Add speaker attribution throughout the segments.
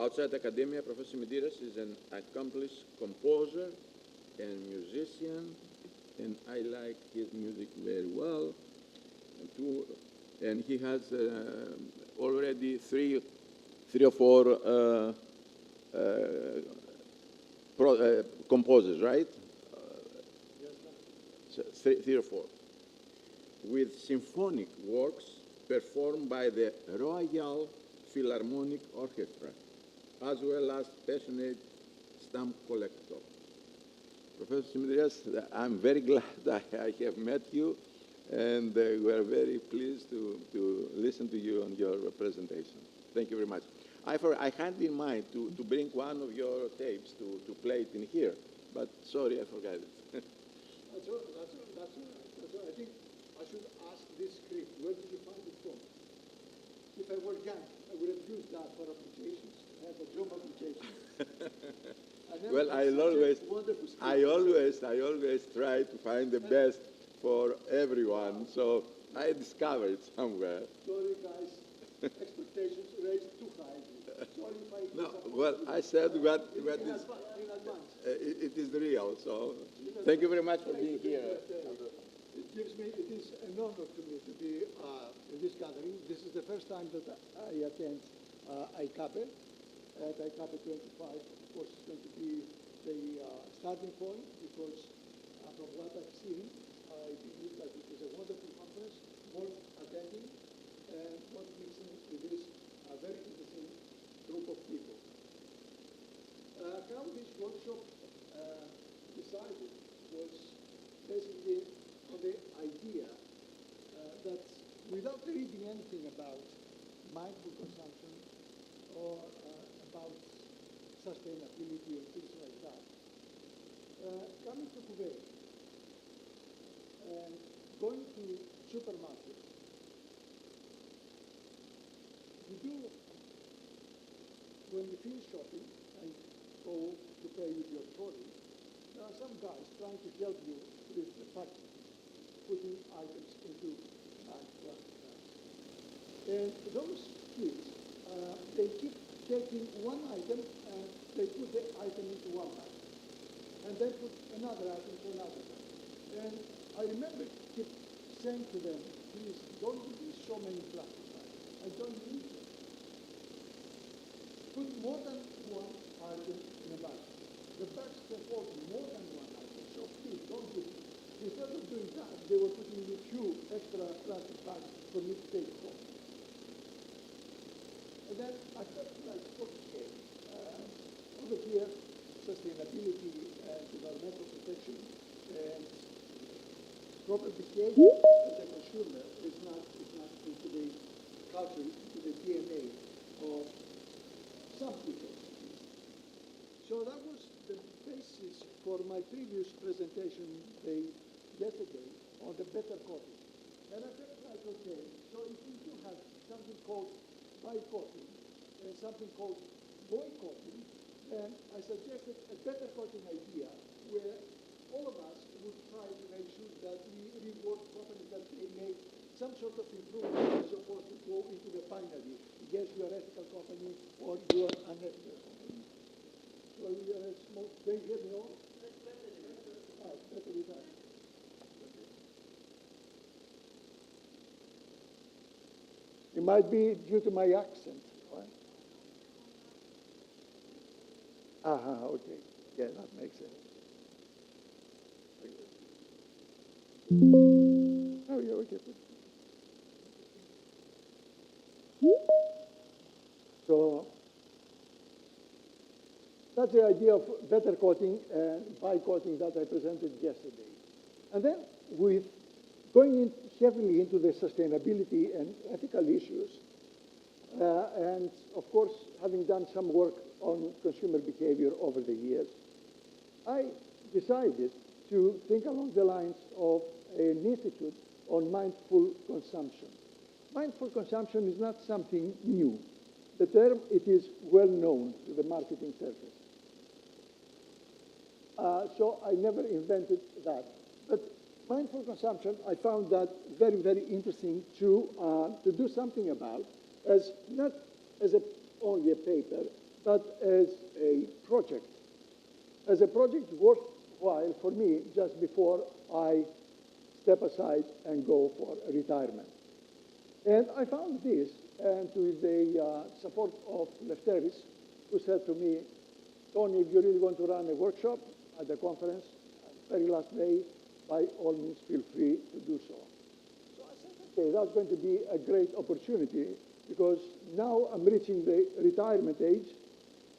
Speaker 1: Outside academia, Professor Mediras is an accomplished composer and musician, and I like his music very well. And he has already three or four composers, right? So three or four, with symphonic works performed by the Royal Philharmonic Orchestra, as well as passionate stamp collector. Professor Simidrias, I'm very glad I have met you, and we are very pleased to listen to you on your presentation. Thank you very much. I had in mind to bring one of your tapes to play it in here, but sorry, I forgot it.
Speaker 2: That's all. I think I should ask this script. Where did you find it from? If I were young, I would have used that for applications. I have a job application.
Speaker 1: Well, I always try to find the best for everyone. So I discovered it somewhere.
Speaker 2: Sorry, guys. Expectations raised too high. Sorry if I.
Speaker 1: No, well, I said what is.
Speaker 2: In advance.
Speaker 1: It is real. So thank you very much for being here.
Speaker 2: It is an honor to me to be in this gathering. This is the first time that I attend ICABE. At ICABE 25, of course, it's going to be the starting point because from what I've seen, I believe that it is a wonderful conference, worth attending, and worth listening to this very interesting group of people. How this workshop decided was basically on the idea that without reading anything about mindful consumption or about sustainability and things like that, coming to Kuwait and going to supermarkets, you do, when you finish shopping and go to pay with your trolley, there are some guys trying to help you with the packing, putting items into plastic bags. And those kids, they keep taking one item and they put the item into one bag. And then put another item to another bag. And I remember keep saying to them, please don't give me so many plastic bags. I don't need them. Put more than one item in a bag. The bags can hold more than one item, so please don't do it. Instead of doing that, they were putting a few extra plastic bags for me to take home. And then I felt like, okay, over here, sustainability and environmental protection and proper behavior as a consumer is not into the culture, into the DNA of some people. So that was the basis for my previous presentation yesterday on the better coping. And I felt like, okay, so if we do have something called boycotting and something called boycotting, then I suggested a better coping idea where all of us would try to make sure that we reward companies that they make some sort of improvement as opposed to go into the binary. Yes, you are an ethical company or you are an unethical company. So you are a small, they get me all? Better with that. It might be due to my accent, right? Okay. Yeah, that makes sense. Oh, yeah, okay. So that's the idea of better coating and boycotting that I presented yesterday. And then with going in heavily into the sustainability and ethical issues, and of course, having done some work on consumer behavior over the years, I decided to think along the lines of an institute on mindful consumption. Mindful consumption is not something new. The term, it is well known to the marketing circle. So I never invented that. But mindful consumption, I found that very, very interesting to do something about, as not as only a paper, but as a project worthwhile for me just before I step aside and go for retirement. And I found this, and with the support of Lefteris, who said to me, Tony, if you really want to run a workshop at the conference, very last day, by all means, feel free to do so. So I said, okay, that's going to be a great opportunity, because now I'm reaching the retirement age.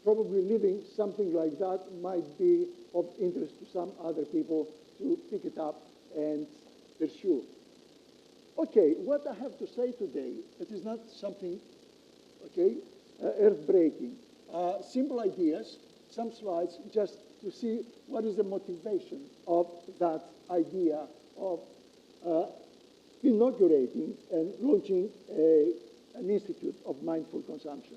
Speaker 2: Probably living something like that might be of interest to some other people to pick it up and pursue. Okay, what I have to say today, it is not something, okay, earth-breaking. Simple ideas, some slides, just to see what is the motivation of that idea of inaugurating and launching an institute of mindful consumption.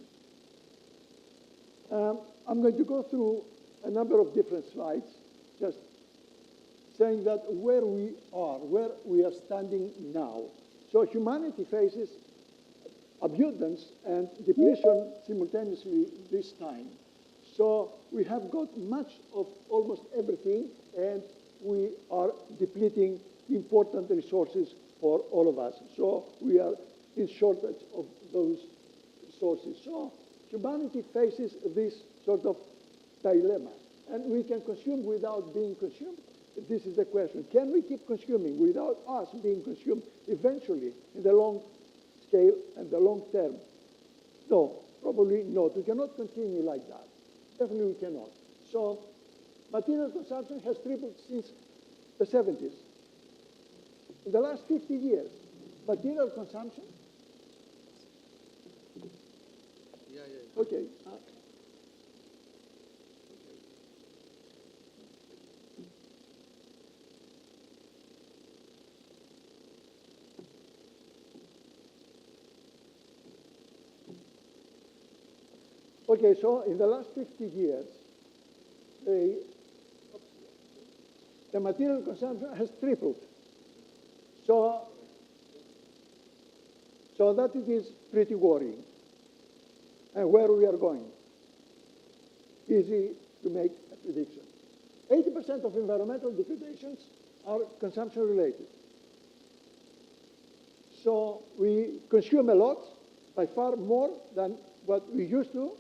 Speaker 2: I'm going to go through a number of different slides, just saying that where we are standing now. So humanity faces abundance and depletion simultaneously this time. So we have got much of almost everything, and we are depleting important resources for all of us. So we are in shortage of those resources. So humanity faces this sort of dilemma. And we can consume without being consumed. This is the question. Can we keep consuming without us being consumed eventually in the long scale and the long term? No, probably not. We cannot continue like that. Definitely we cannot. So material consumption has tripled since the 70s. In the last 50 years, material consumption. Okay. Okay, so in the last 50 years, the material consumption has tripled. So that it is pretty worrying. And where we are going, easy to make a prediction. 80% of environmental degradations are consumption related. So we consume a lot, by far more than what we used to,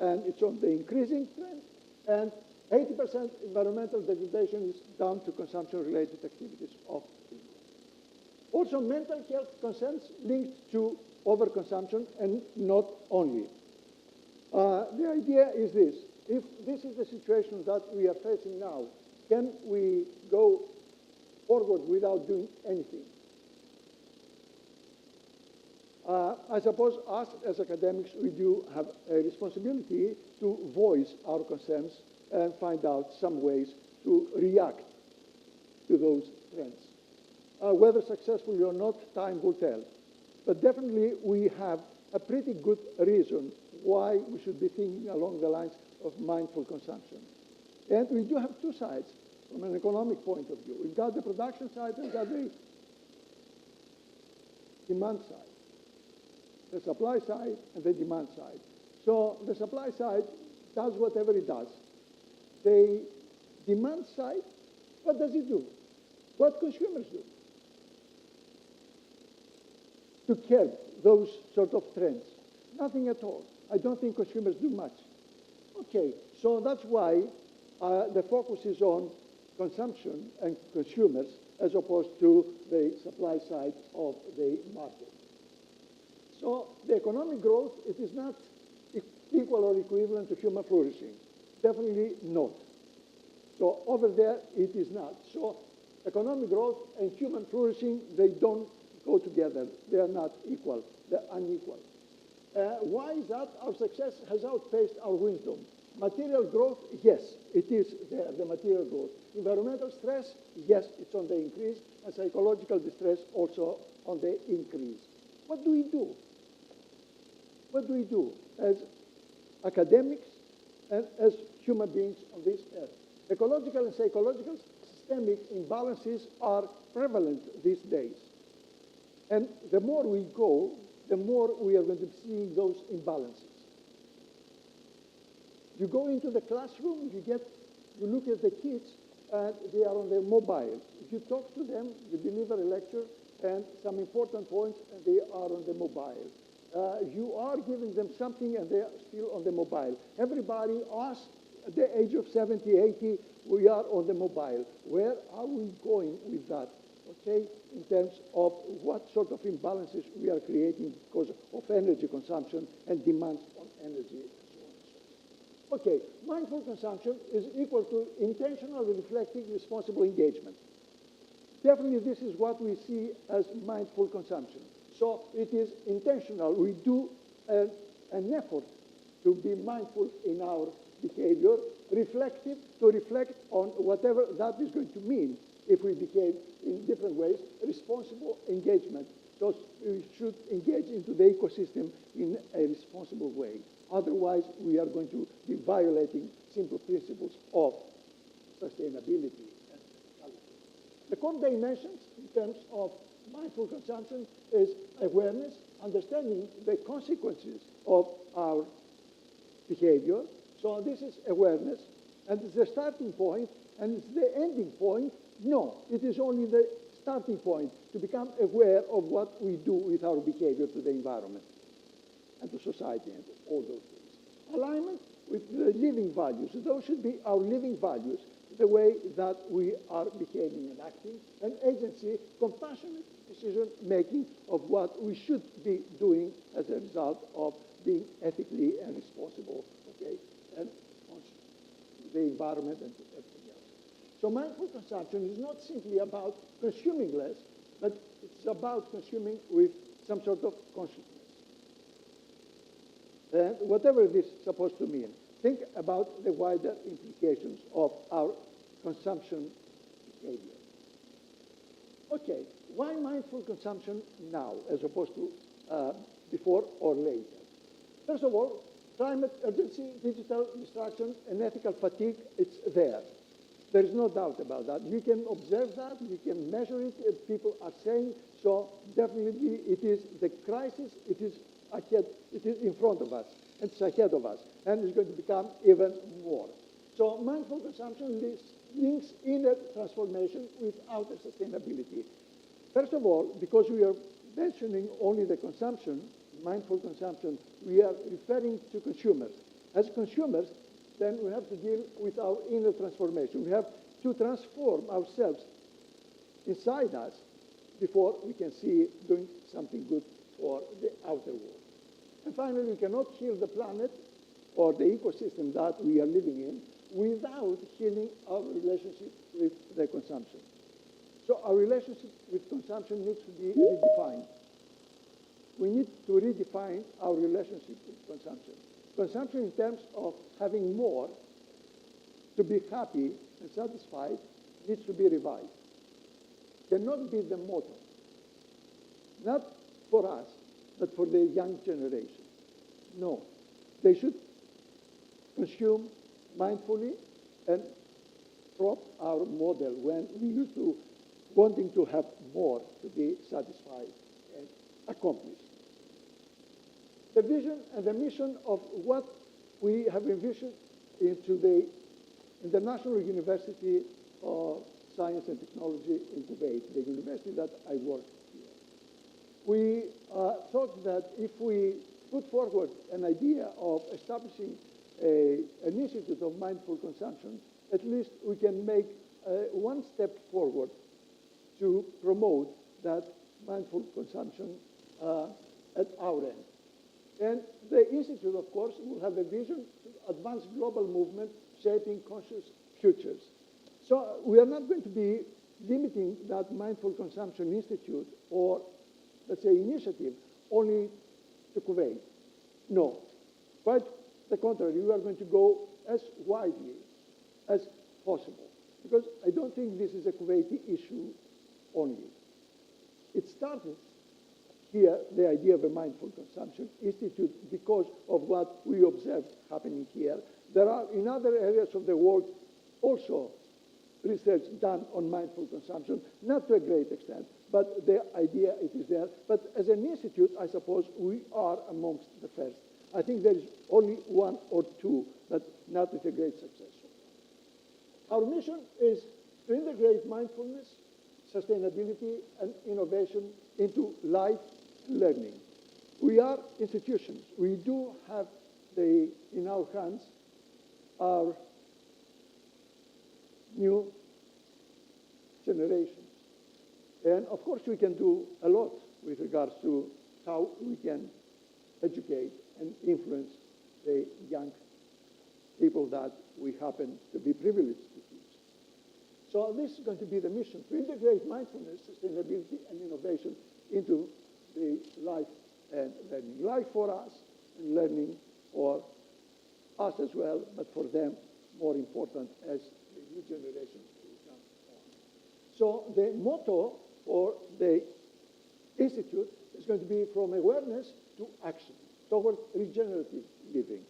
Speaker 2: and it's on the increasing trend, and 80% environmental degradation is down to consumption-related activities of people. Also, mental health concerns linked to overconsumption, and not only. The idea is this. If this is the situation that we are facing now, can we go forward without doing anything? I suppose us as academics, we do have a responsibility to voice our concerns and find out some ways to react to those trends. Whether successfully or not, time will tell. But definitely we have a pretty good reason why we should be thinking along the lines of mindful consumption. And we do have two sides from an economic point of view. We've got the production side and we've got the demand side. The supply side and the demand side. So the supply side does whatever it does. The demand side, what does it do? What consumers do to curb those sort of trends? Nothing at all. I don't think consumers do much. Okay, so that's why the focus is on consumption and consumers as opposed to the supply side of the market. So the economic growth, it is not equal or equivalent to human flourishing. Definitely not. So over there, it is not. So economic growth and human flourishing, they don't go together. They are not equal. They're unequal. Why is that? Our success has outpaced our wisdom. Material growth, yes, it is there, the material growth. Environmental stress, yes, it's on the increase, and psychological distress also on the increase. What do we do? What do we do as academics and as human beings on this earth? Ecological and psychological systemic imbalances are prevalent these days. And the more we go, the more we are going to be seeing those imbalances. You go into the classroom, you look at the kids, and they are on their mobile. If you talk to them, you deliver a lecture, and some important points, and they are on the mobile. You are giving them something, and they are still on the mobile. Everybody, us, at the age of 70, 80, we are on the mobile. Where are we going with that? Okay, in terms of what sort of imbalances we are creating because of energy consumption and demands on energy, and so on and so forth. Okay, mindful consumption is equal to intentional, reflective, responsible engagement. Definitely this is what we see as mindful consumption. So it is intentional. We do an effort to be mindful in our behavior, reflective, to reflect on whatever that is going to mean if we behave in different ways, responsible engagement. So we should engage into the ecosystem in a responsible way. Otherwise, we are going to be violating simple principles of sustainability. The core dimensions in terms of mindful consumption is awareness, understanding the consequences of our behavior. So this is awareness, and it's the starting point, and it's the ending point. No, it is only the starting point to become aware of what we do with our behavior to the environment and to society and all those things. Alignment with the living values. Those should be our living values, the way that we are behaving and acting, and agency, compassionate decision-making of what we should be doing as a result of being ethically and responsible, okay, and the environment and everything else. So mindful consumption is not simply about consuming less, but it's about consuming with some sort of consciousness. And whatever this is supposed to mean, think about the wider implications of our consumption behavior. Okay, why mindful consumption now as opposed to before or later? First of all, climate urgency, digital distraction, and ethical fatigue, it's there. There is no doubt about that. We can observe that, we can measure it, people are saying, so definitely it is the crisis, it is ahead, it is in front of us, and it's ahead of us, and it's going to become even more. So mindful consumption links inner transformation with outer sustainability. First of all, because we are mentioning only the consumption, mindful consumption, we are referring to consumers. As consumers, then we have to deal with our inner transformation. We have to transform ourselves inside us before we can see doing something good for the outer world. And finally, we cannot heal the planet or the ecosystem that we are living in without healing our relationship with the consumption. So our relationship with consumption needs to be redefined. We need to redefine our relationship with consumption. Consumption in terms of having more to be happy and satisfied needs to be revised. Cannot be the motto, not for us, but for the young generation. No, they should consume mindfully and drop our model when we used to wanting to have more to be satisfied and accomplished. The vision and the mission of what we have envisioned into the International University of Science and Technology in Kuwait, the university that I work here. We thought that if we put forward an idea of establishing an institute of mindful consumption, at least we can make one step forward to promote that mindful consumption at our end. And the Institute, of course, will have a vision to advance global movement shaping conscious futures. So we are not going to be limiting that Mindful Consumption Institute or, let's say, initiative only to Kuwait. No, quite the contrary, we are going to go as widely as possible, because I don't think this is a Kuwaiti issue only. It started here, the idea of a Mindful Consumption Institute, because of what we observed happening here. There are in other areas of the world also research done on mindful consumption, not to a great extent, but the idea it is there. But as an institute, I suppose we are amongst the first. I think there is only one or two that now great success so far. Our mission is to integrate mindfulness, sustainability, and innovation into life learning. We are institutions. We do have in our hands our new generations. And of course, we can do a lot with regards to how we can educate and influence the young people that we happen to be privileged to teach. So this is going to be the mission, to integrate mindfulness, sustainability, and innovation into the life and learning. Life for us, and learning for us as well, but for them, more important as the new generation will come on. So the motto for the Institute is going to be from awareness to action, toward regenerative living.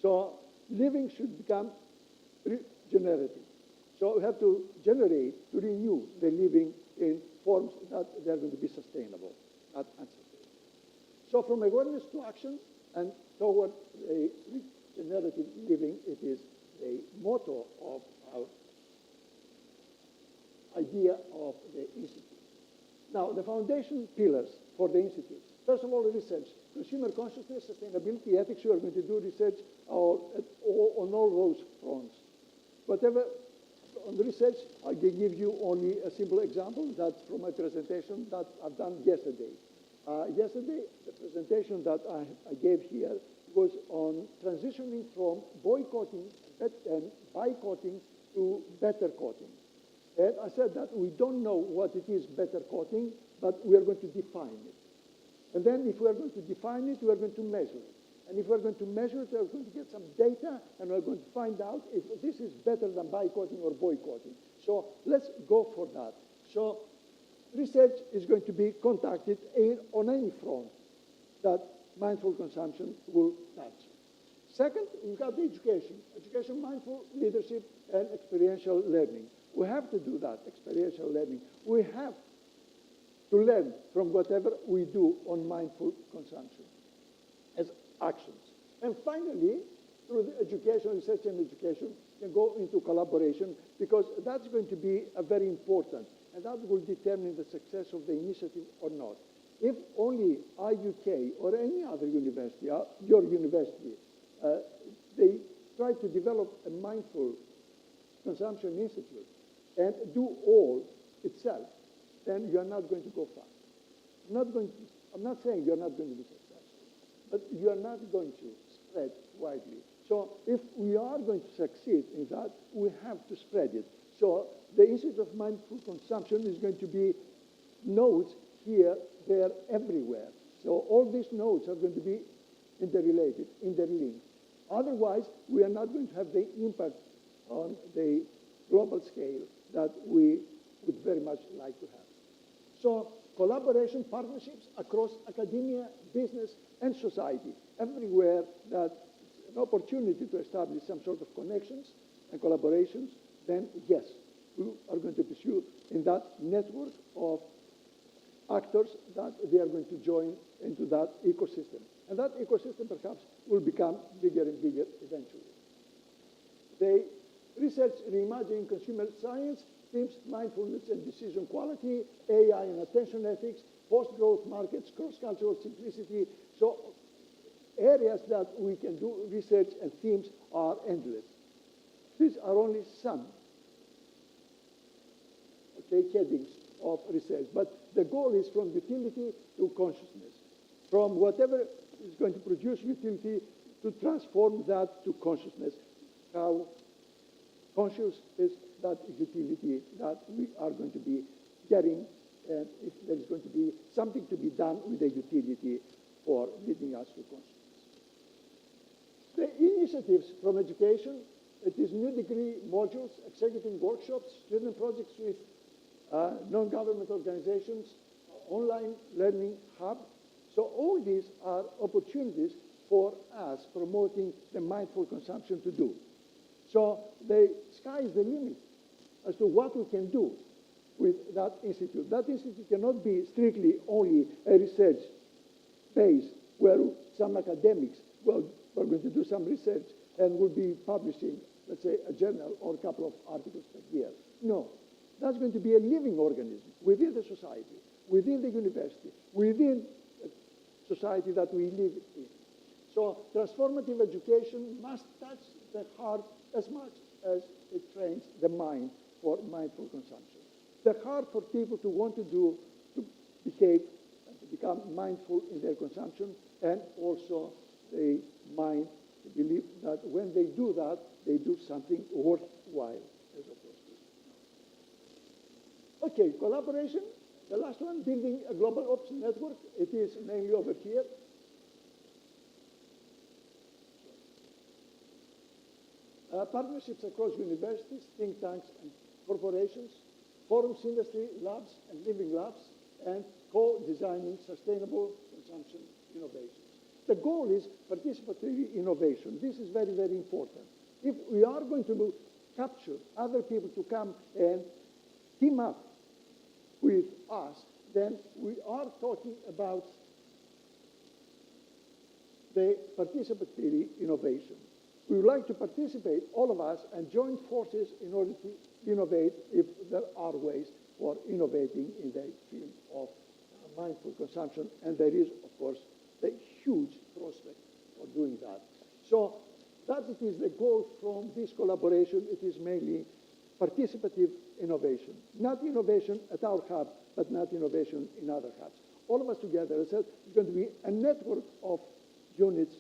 Speaker 2: So living should become regenerative. So we have to generate, to renew the living in forms that they're going to be sustainable, not unsustainable. So from awareness to action and toward a regenerative living, it is the motto of our idea of the Institute. Now, the foundation pillars for the Institute. First of all, research. Consumer consciousness, sustainability, ethics. We are going to do research on all those fronts. Whatever on the research, I can give you only a simple example. That's from my presentation that I've done yesterday. Yesterday, the presentation that I gave here was on transitioning from boycotting and boycotting to better cotting. And I said that we don't know what it is, better cotting, but we are going to define it. And then if we are going to define it, we are going to measure it. And if we're going to measure it, we're going to get some data, and we're going to find out if this is better than boycotting or boycotting. So let's go for that. So research is going to be conducted on any front that mindful consumption will touch. Second, we've got the education, mindful leadership, and experiential learning. We have to do that, experiential learning. We have to learn from whatever we do on mindful consumption as actions. And finally, through the education, research and education, can go into collaboration, because that's going to be very important, and that will determine the success of the initiative or not. If only IUK or any other university, your university, they try to develop a mindful consumption institute and do all itself, then you are not going to go far. I'm not saying you're not going to be successful, but you are not going to spread widely. So if we are going to succeed in that, we have to spread it. So the Institute of Mindful Consumption is going to be nodes here, there, everywhere. So all these nodes are going to be interrelated, interlinked. Otherwise, we are not going to have the impact on the global scale that we would very much like to have. So collaboration, partnerships across academia, business, and society, everywhere that an opportunity to establish some sort of connections and collaborations, then yes, we are going to pursue in that network of actors that they are going to join into that ecosystem. And that ecosystem perhaps will become bigger and bigger eventually. The research reimagining consumer science, themes, mindfulness and decision quality, AI and attention ethics, post-growth markets, cross-cultural simplicity. So areas that we can do research and themes are endless. These are only some, headings of research. But the goal is from utility to consciousness. From whatever is going to produce utility to transform that to consciousness. How conscious is that utility that we are going to be getting, and if there is going to be something to be done with the utility for leading us to consciousness. The initiatives from education, it is new degree modules, executive workshops, student projects with non-government organizations, online learning hub. So all these are opportunities for us promoting the mindful consumption to do. So the sky is the limit as to what we can do with that institute. That institute cannot be strictly only a research base where some academics, well, are going to do some research and will be publishing let's say, a journal or a couple of articles per year. No, that's going to be a living organism within the society, within the university, within the society that we live in. So transformative education must touch the heart as much as it trains the mind for mindful consumption. The heart for people to want to behave, and to become mindful in their consumption, and also the mind to believe that when they do that, they do something worthwhile as opposed to. Okay, collaboration. The last one, building a global ops network. It is mainly over here. Partnerships across universities, think tanks, and corporations, forums, industry, labs, and living labs, and co-designing sustainable consumption innovations. The goal is participatory innovation. This is very, very important. If we are going to capture other people to come and team up with us, then we are talking about the participatory innovation. We would like to participate, all of us, and join forces in order to innovate if there are ways for innovating in the field of mindful consumption. And there is, of course, a huge prospect for doing that. So that it is the goal from this collaboration. It is mainly participative innovation. Not innovation at our hub, but not innovation in other hubs. All of us together, as I said, is going to be a network of units,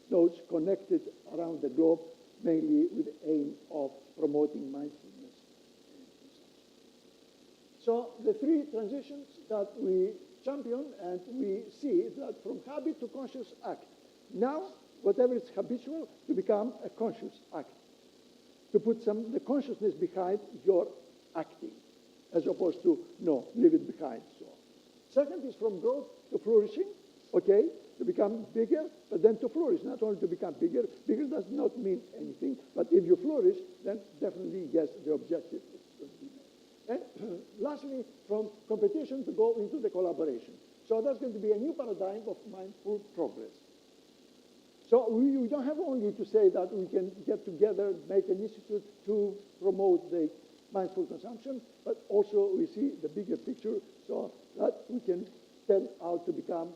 Speaker 2: nodes connected around the globe, mainly with the aim of promoting mindfulness. So the three transitions that we champion, and we see that from habit to conscious act. Now, whatever is habitual, to become a conscious act. To put the consciousness behind your acting, as opposed to, no, leave it behind. So, second is from growth to flourishing, okay? To become bigger, but then to flourish, not only to become bigger. Bigger does not mean anything, but if you flourish, then definitely, yes, the objective is going to be met. And lastly, from competition to go into the collaboration. So that's going to be a new paradigm of mindful progress. So we don't have only to say that we can get together, make an institute to promote the mindful consumption, but also we see the bigger picture so that we can turn out to become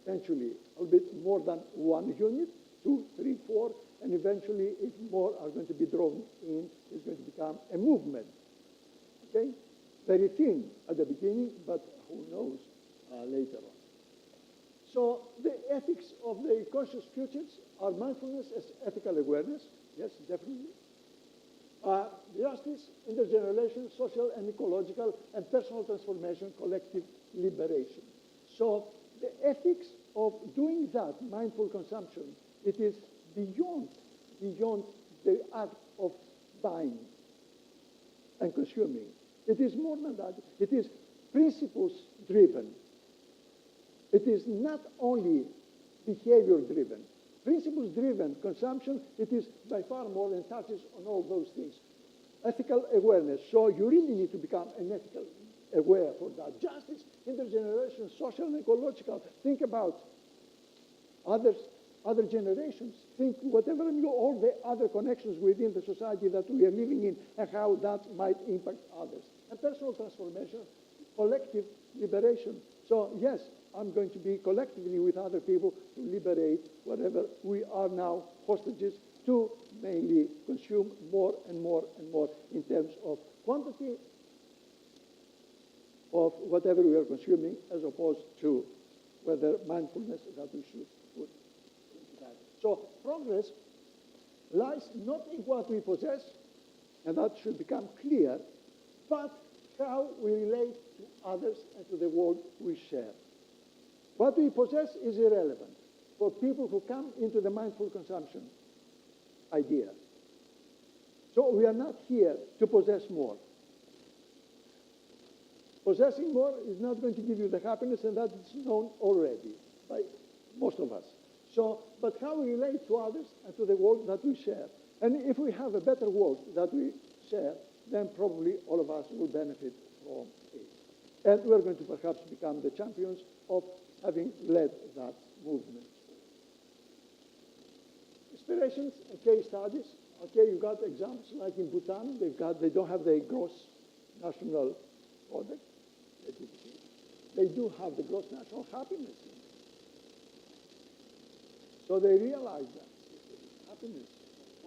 Speaker 2: eventually a bit more than one unit, 2, 3, 4, and eventually if more are going to be drawn in, it's going to become a movement, okay? Very thin at the beginning, but who knows later on. So the ethics of the conscious futures are mindfulness as ethical awareness, yes, definitely. Justice, intergenerational, social and ecological, and personal transformation, collective liberation. So the ethics of doing that, mindful consumption, it is beyond the act of buying and consuming. It is more than that. It is principles-driven. It is not only behavior-driven. Principles-driven consumption, it is by far more and touches on all those things. Ethical awareness. So you really need to become an ethical aware for that. Justice, intergenerational, social and ecological. Think about other generations. Think whatever, all the other connections within the society that we are living in and how that might impact others. And personal transformation, collective liberation. So yes, I'm going to be collectively with other people to liberate whatever we are now hostages to mainly consume more and more and more in terms of quantity of whatever we are consuming as opposed to whether mindfulness that we should put into that. So progress lies not in what we possess, and that should become clear, but how we relate to others and to the world we share. What we possess is irrelevant for people who come into the mindful consumption idea. So we are not here to possess more. Possessing more is not going to give you the happiness, and that is known already by most of us. So, but how we relate to others and to the world that we share. And if we have a better world that we share, then probably all of us will benefit from it. And we're going to perhaps become the champions of having led that movement. aspirations and case studies. Okay, you got examples like in Bhutan, they don't have the gross national product, the GDP. They do have the gross national happiness. So they realize that happiness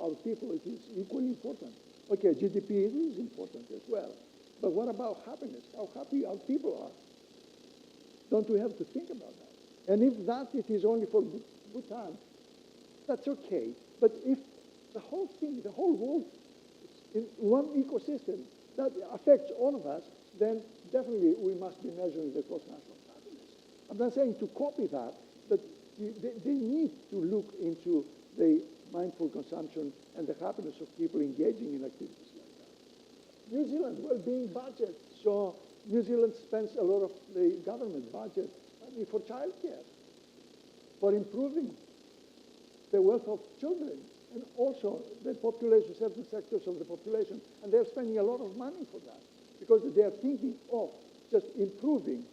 Speaker 2: of people is equally important. Okay, GDP is important as well. But what about happiness? How happy our people are? Don't we have to think about that? And if that it is only for Bhutan, that's okay. But if the whole thing, the whole world, is in one ecosystem that affects all of us, then definitely we must be measuring the gross national happiness. I'm not saying to copy that, but they need to look into the mindful consumption and the happiness of people engaging in activities like that. New Zealand well-being budget. So New Zealand spends a lot of the government budget for childcare, for improving the wealth of children, and also the population, certain sectors of the population. And they're spending a lot of money for that because they are thinking of just improving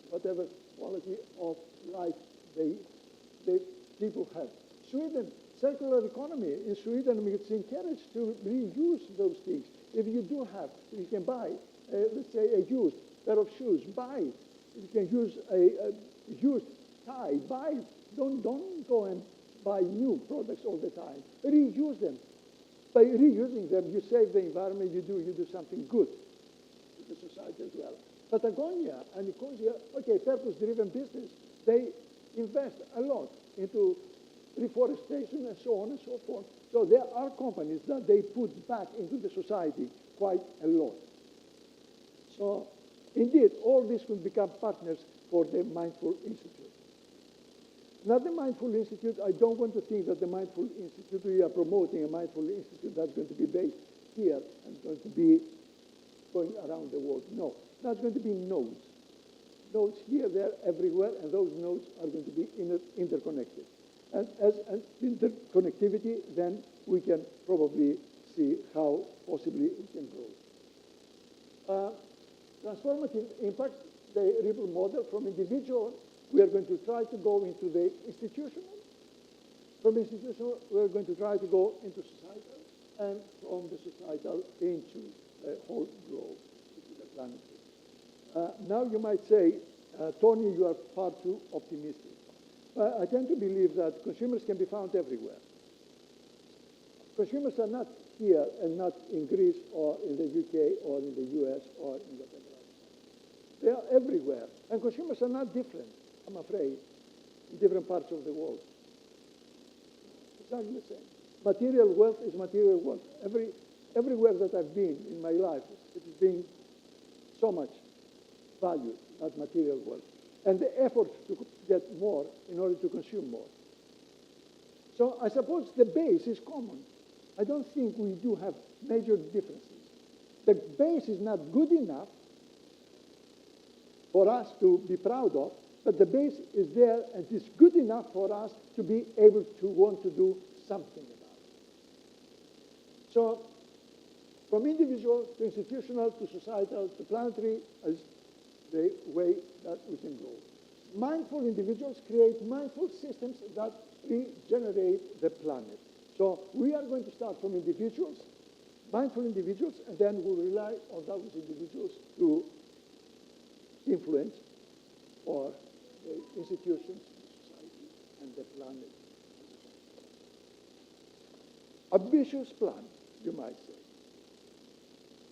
Speaker 2: whatever quality of life the people have. Sweden, circular economy. In Sweden, it's encouraged to reuse those things. If you do have, you can buy, let's say, a used pair of shoes, buy it. You can use a used tie, buy it. Don't go and buy new products all the time. Reuse them. By reusing them, you save the environment, you do something good to the society as well. Patagonia and Nicosia, okay, purpose-driven business, they invest a lot into reforestation and so on and so forth. So there are companies that they put back into the society quite a lot. So indeed, all this will become partners for the Mindful Institute. Not the Mindful Institute, I don't want to think that the Mindful Institute, we are promoting a Mindful Institute that's going to be based here and going to be going around the world. No, that's going to be nodes. Nodes here, there, everywhere, and those nodes are going to be interconnected. And as an interconnectivity, then we can probably see how possibly it can grow. Transformative impact, the ripple model from individual, we are going to try to go into the institutional. From institutional, we are going to try to go into societal, and from the societal into the whole globe, into the planet. Now you might say, Tony, you are far too optimistic. I tend to believe that consumers can be found everywhere. Consumers are not here and not in Greece or in the UK or in the US or in whatever else. They are everywhere. And consumers are not different, I'm afraid, in different parts of the world. Exactly the same. Material wealth is material wealth. Everywhere that I've been in my life, it is being so much valued, that material wealth. And the effort to get more in order to consume more. So I suppose the base is common. I don't think we do have major differences. The base is not good enough for us to be proud of, but the base is there and it's good enough for us to be able to want to do something about it. So from individual to institutional to societal to planetary is the way that we can go. Mindful individuals create mindful systems that regenerate the planet. So we are going to start from individuals, mindful individuals, and then we'll rely on those individuals to influence or the institutions, the society, and the planet. Ambitious plan, you might say.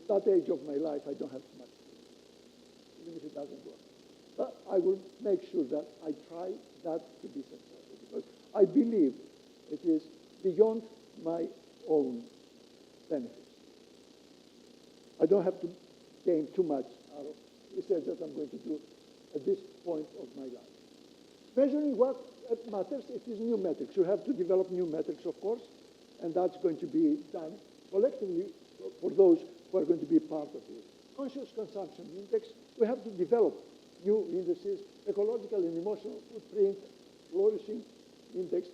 Speaker 2: At that age of my life, I don't have much, even if it doesn't work. But I will make sure that I try that to be successful, because I believe it is beyond my own benefits. I don't have to gain too much out of research that I'm going to do at this point of my life. Measuring what matters, it is new metrics. You have to develop new metrics, of course, and that's going to be done collectively for those who are going to be part of it. Conscious consumption index, we have to develop new indices, ecological and emotional footprint, flourishing index,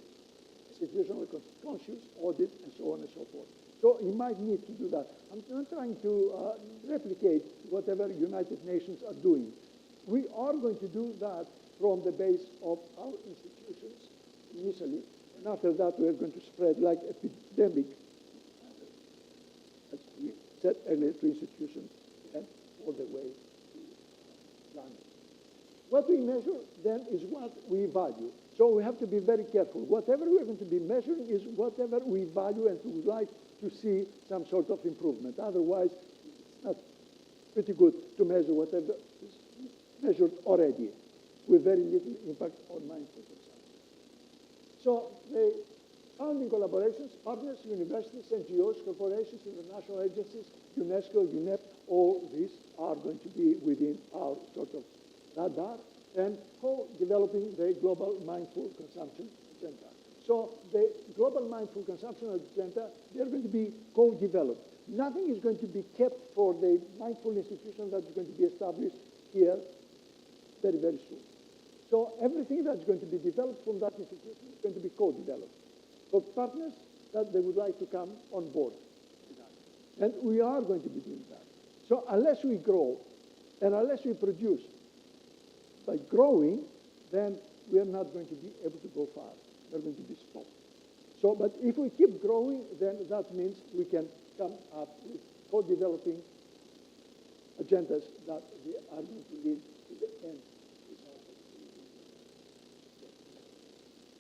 Speaker 2: situational conscious audit, and so on and so forth. So you might need to do that. I'm not trying to replicate whatever United Nations are doing. We are going to do that from the base of our institutions initially, And after that, we're going to spread like epidemic, as we said earlier, to institutions and all the way to planet. What we measure then is what we value. So we have to be very careful. Whatever we're going to be measuring is whatever we value and we would like to see some sort of improvement. Otherwise, it's not pretty good to measure whatever is measured already with very little impact on mindful consumption. So the founding collaborations, partners, universities, NGOs, corporations, international agencies, UNESCO, UNEP, all these are going to be within our sort of radar and co-developing the global mindful consumption agenda. So the global mindful consumption agenda, they're going to be co-developed. Nothing is going to be kept for the mindful institution that is going to be established here very, very soon. So everything that's going to be developed from that institution is going to be co-developed for partners that they would like to come on board. And we are going to be doing that. So unless we grow and unless we produce by growing, then we are not going to be able to go far. We're going to be stopped. So, but if we keep growing, then that means we can come up with co-developing agendas that we are going to lead to the end.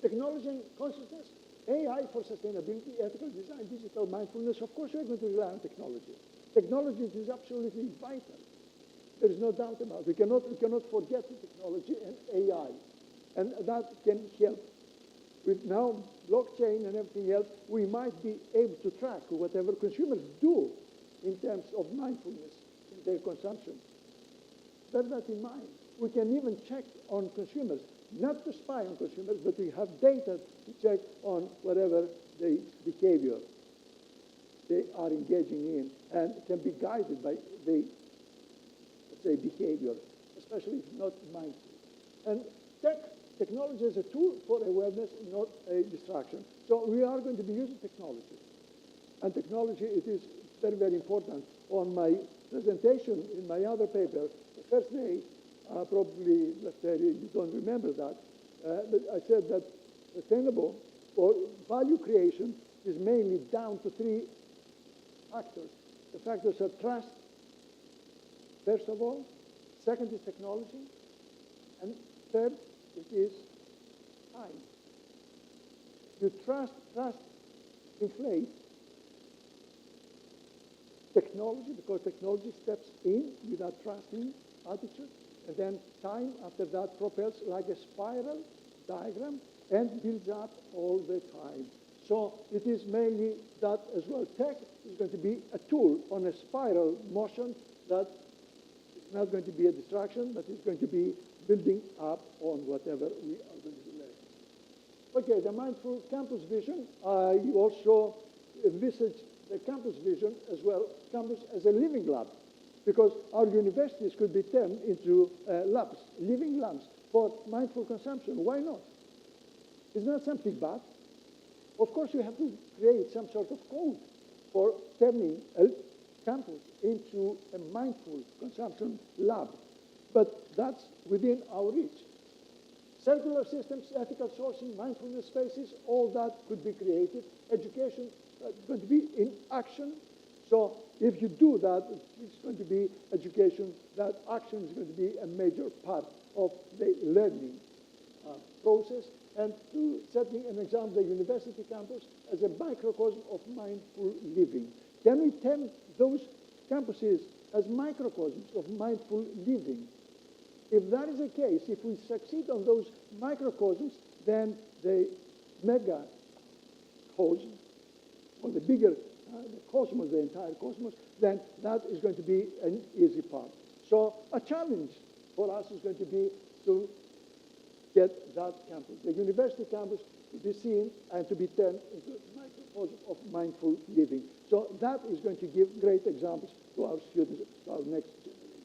Speaker 2: Technology and consciousness, AI for sustainability, ethical design, digital mindfulness. Of course, we're going to rely on technology. Technology is absolutely vital. There is no doubt about it. We cannot forget the technology and AI. And that can help. With now blockchain and everything else, we might be able to track whatever consumers do in terms of mindfulness in their consumption. Bear that in mind. We can even check on consumers, not to spy on consumers, but we have data to check on whatever the behavior they are engaging in and can be guided by the, let's say, behavior, especially if not mindful. And technology is a tool for awareness, not a distraction. So we are going to be using technology. And technology, it is very, very important. On my presentation in my other paper, the first day, probably, let's say, you don't remember that, but I said that sustainable or value creation is mainly down to three factors. The factors are trust, first of all. Second is technology. And third, it is time. You trust inflates technology because technology steps in with that trusting attitude, and then time after that propels like a spiral diagram and builds up all the time. So it is mainly that as well. Tech is going to be a tool on a spiral motion that is not going to be a distraction, but it's going to be building up on whatever we are going to learn. Okay, the mindful campus vision. I also envisage the campus vision as well, campus as a living lab, because our universities could be turned into labs, living labs for mindful consumption. Why not? It's not something bad. Of course, you have to create some sort of code for turning a campus into a mindful consumption lab. But that's within our reach. Circular systems, ethical sourcing, mindfulness spaces, all that could be created. Education is going to be in action. So if you do that, it's going to be education. That action is going to be a major part of the learning process. And to setting an example, the university campus as a microcosm of mindful living. Can we turn those campuses as microcosms of mindful living? If that is the case, if we succeed on those microcosms, then the mega cosmos, or the bigger the cosmos, the entire cosmos, then that is going to be an easy part. So a challenge for us is going to be to get that campus, the university campus, to be seen and to be turned into a microcosm of mindful living. So that is going to give great examples to our students, to our next generation.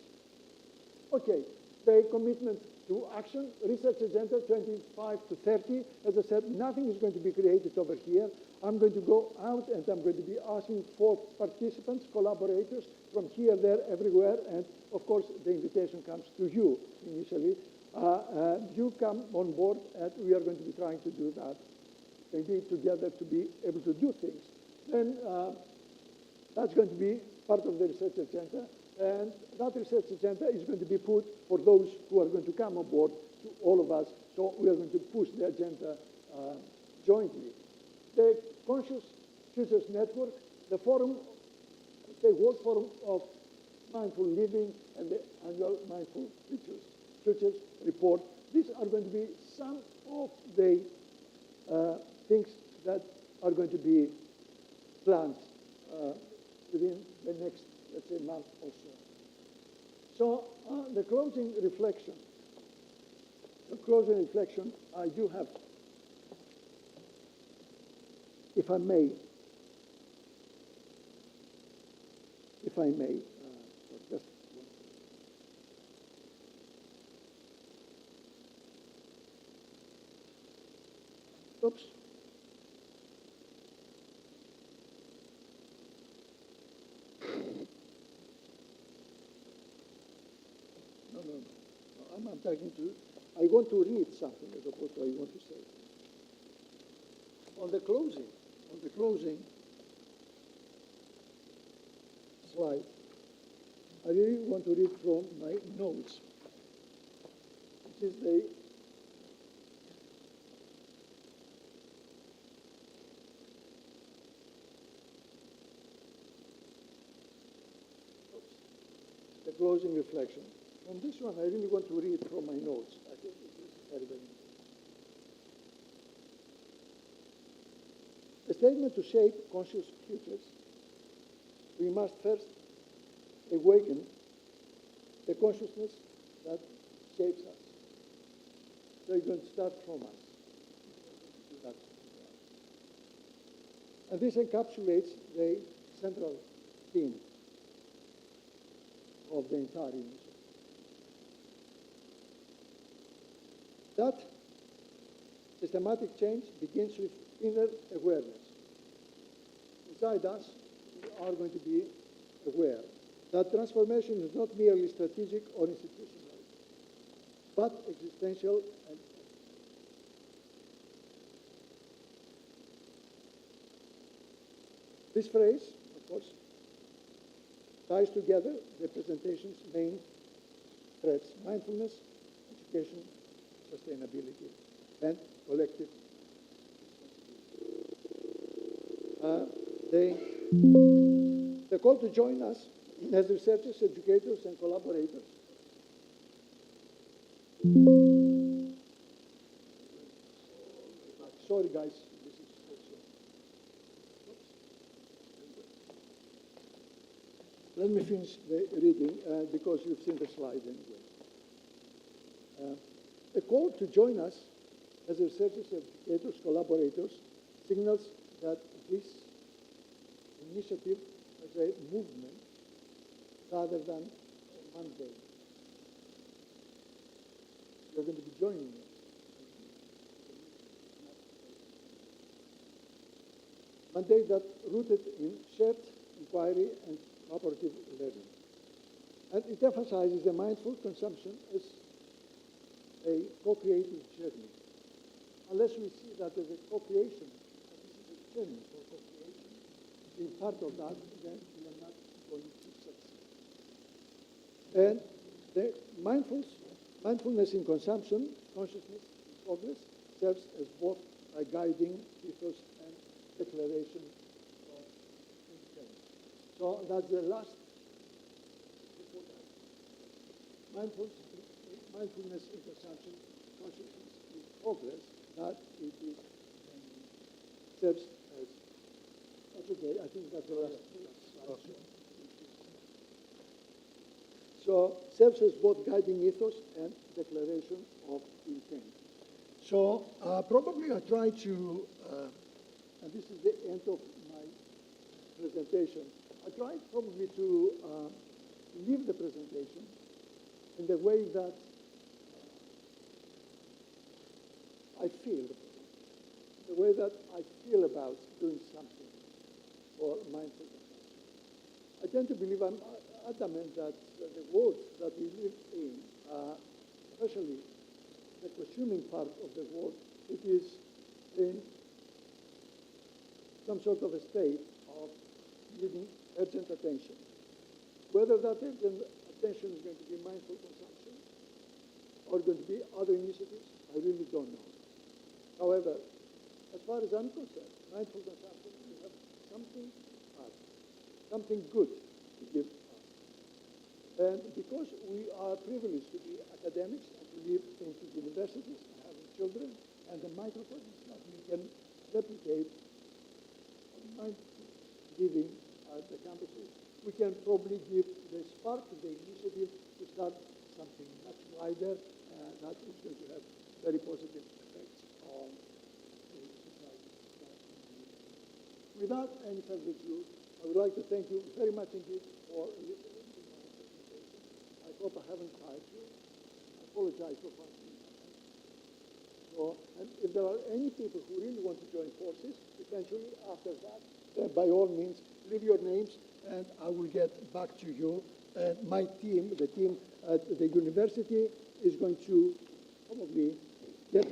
Speaker 2: Okay. The commitment to action, research agenda 25 to 30. As I said, nothing is going to be created over here. I'm going to go out and I'm going to be asking for participants, collaborators from here, there, everywhere. And of course, the invitation comes to you initially. You come on board and we are going to be trying to do that can be together to be able to do things, then that's going to be part of the research agenda. And that research agenda is going to be put for those who are going to come on board to all of us. So we are going to push the agenda jointly. The Conscious Futures Network, the forum, the World Forum of Mindful Living, and the annual Mindful Futures Report. These are going to be some of the things that are going to be planned within the next, let's say, month or so. So the closing reflection. I do have, if I may, just oops. No. I'm talking to, I want to read something as opposed to I want to say. On the closing slide, I really want to read from my notes, which is the closing reflection. On this one, I really want to read from my notes. I think it is very, very important. A statement to shape conscious futures. We must first awaken the consciousness that shapes us. So it's going to start from us. And this encapsulates the central theme of the entire initiative. That systematic change begins with inner awareness. Inside us, we are going to be aware that transformation is not merely strategic or institutional, but existential and this phrase, of course, ties together the presentation's main threads: mindfulness, education, sustainability, and collective the call to join us as researchers, educators, and collaborators. Sorry, guys. This is let me finish the reading because you've seen the slide anyway. The call to join us as researchers, educators, collaborators signals that this initiative is a movement rather than a mandate. You're going to be joining us. Mandate that rooted in shared inquiry and cooperative learning. And it emphasizes the mindful consumption as a co-creative journey. Unless we see that as a co-creation, this is a journey for co-creation, being part of that, then we are not going to succeed. And the mindfulness in consumption, consciousness in progress, serves as both a guiding ethos and declaration of intent. So that's the last mindfulness in consumption, consciousness in progress, that it is serves as, that's okay, I think that's the last slide. So serves as both guiding ethos and declaration of intent. So probably I try to, and this is the end of my presentation, I tried probably to leave the presentation in the way that I feel, the way that I feel about doing something for mindfulness. I tend to believe, I'm adamant that the world that we live in, especially the consuming part of the world, it is in some sort of a state of needing urgent attention. Whether that urgent attention is going to be mindful consumption or going to be other initiatives, I really don't know. However, as far as I'm concerned, mindful consumption, we have something something good to give us. And because we are privileged to be academics and to live into universities and having children and the microcosms that we can replicate mind giving at the campuses, we can probably give the spark, the initiative to start something much wider that is going to have very positive effects on the society. Without any further ado, I would like to thank you very much indeed for listening to my presentation. I hope I haven't tired you. I apologize for passing my time. So, and if there are any people who really want to join forces, eventually after that, by all means, leave your names and I will get back to you. And my team, the team at the university, is going to probably get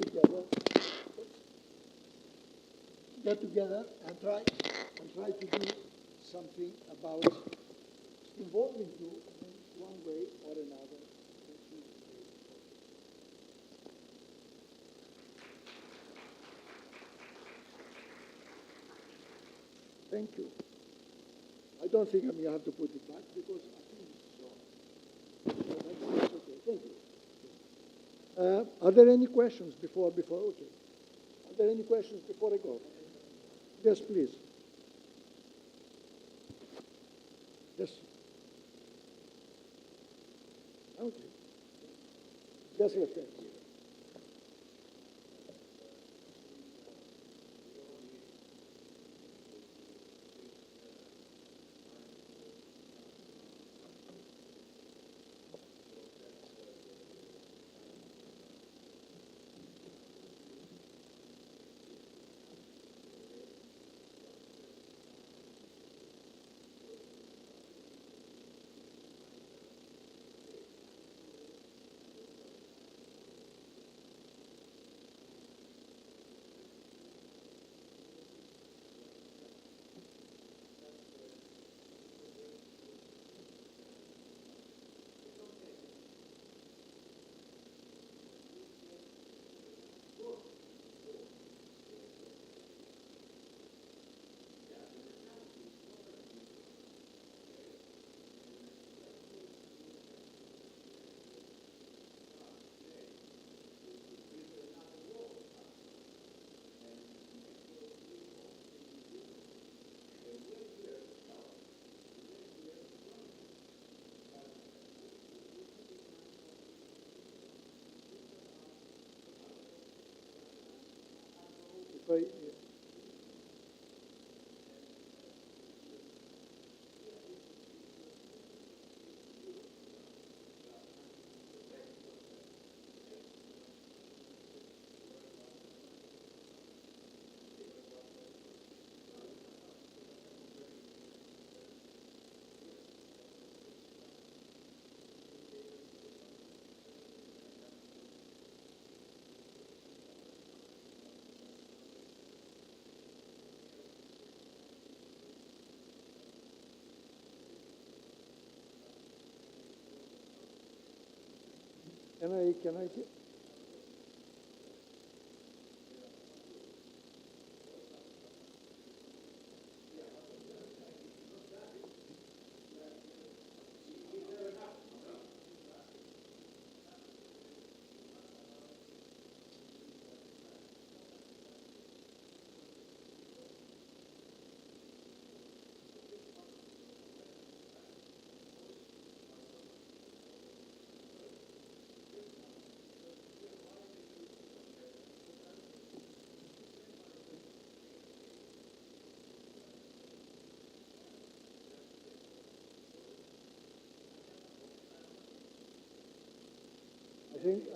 Speaker 2: together and try to do something about involving you in one way or another. Thank you. I don't think I'm going to have to put it back because I think it's so. That's okay. Thank you. Are there any questions before? Okay. Are there any questions before I go? Yes, please. Yes. Okay. Yes, yes, yes. If I, can I get,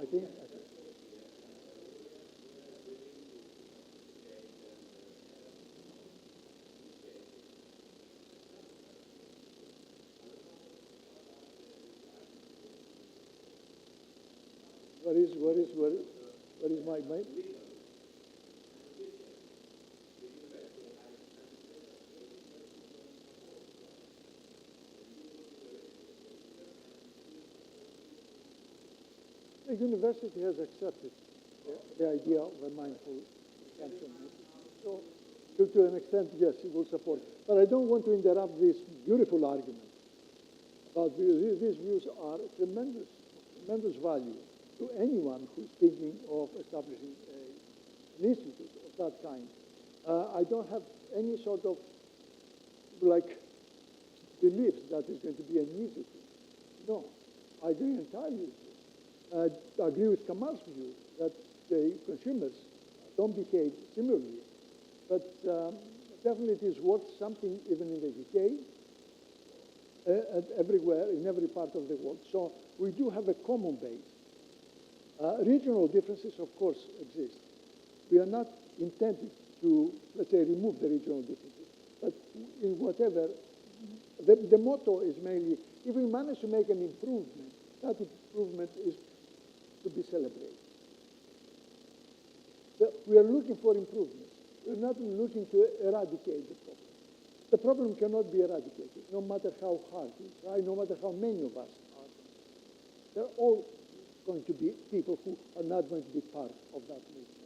Speaker 2: I think, where is my, The university has accepted the idea of a mindful consumption. So, to an extent, yes, it will support. But I don't want to interrupt this beautiful argument about views. These views are tremendous, tremendous value to anyone who's thinking of establishing an institute of that kind. I don't have any sort of beliefs that it's going to be an easy thing. No, I agree entirely. I agree with Kamal's view that the consumers don't behave similarly. But definitely it is worth something even in the UK, and everywhere, in every part of the world. So we do have a common base. Regional differences, of course, exist. We are not intended to, let's say, remove the regional differences. But in whatever, the motto is mainly, if we manage to make an improvement, that improvement is to be celebrated. We are looking for improvements. We're not looking to eradicate the problem. The problem cannot be eradicated, no matter how hard we try, no matter how many of us are. There are all going to be people who are not going to be part of that movement.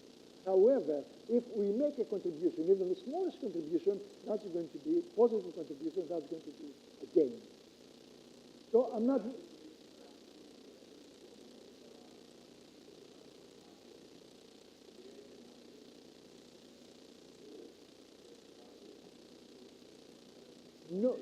Speaker 2: However, if we make a contribution, even the smallest contribution, that's going to be a positive contribution, that's going to be a gain. So I'm not... No.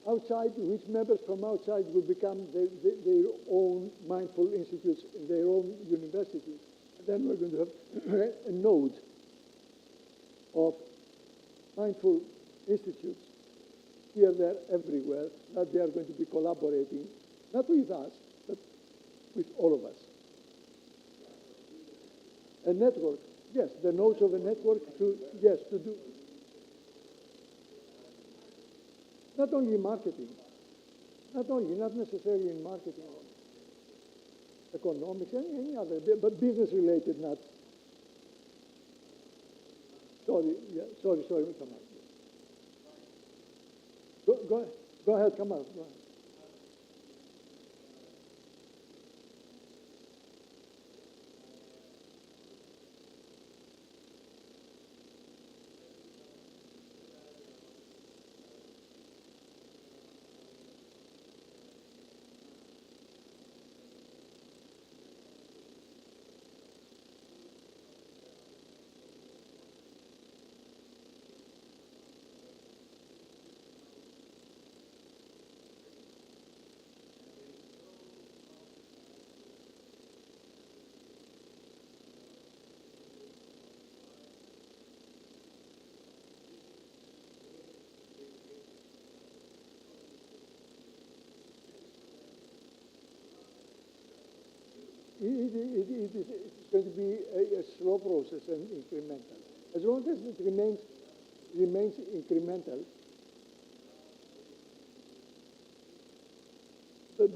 Speaker 2: Outside, which members from outside will become their own mindful institutes in their own universities. And then we're going to have a node of mindful institutes here, there, everywhere, that they are going to be collaborating, not with us, but with all of us. A network, yes, the nodes of a network to, yes, to do. Not only in marketing, not necessarily in marketing, economics, any other, but business related, not. Sorry, come on. Go ahead, come on. Go ahead. It's going to be a slow process and incremental. As long as it remains incremental, but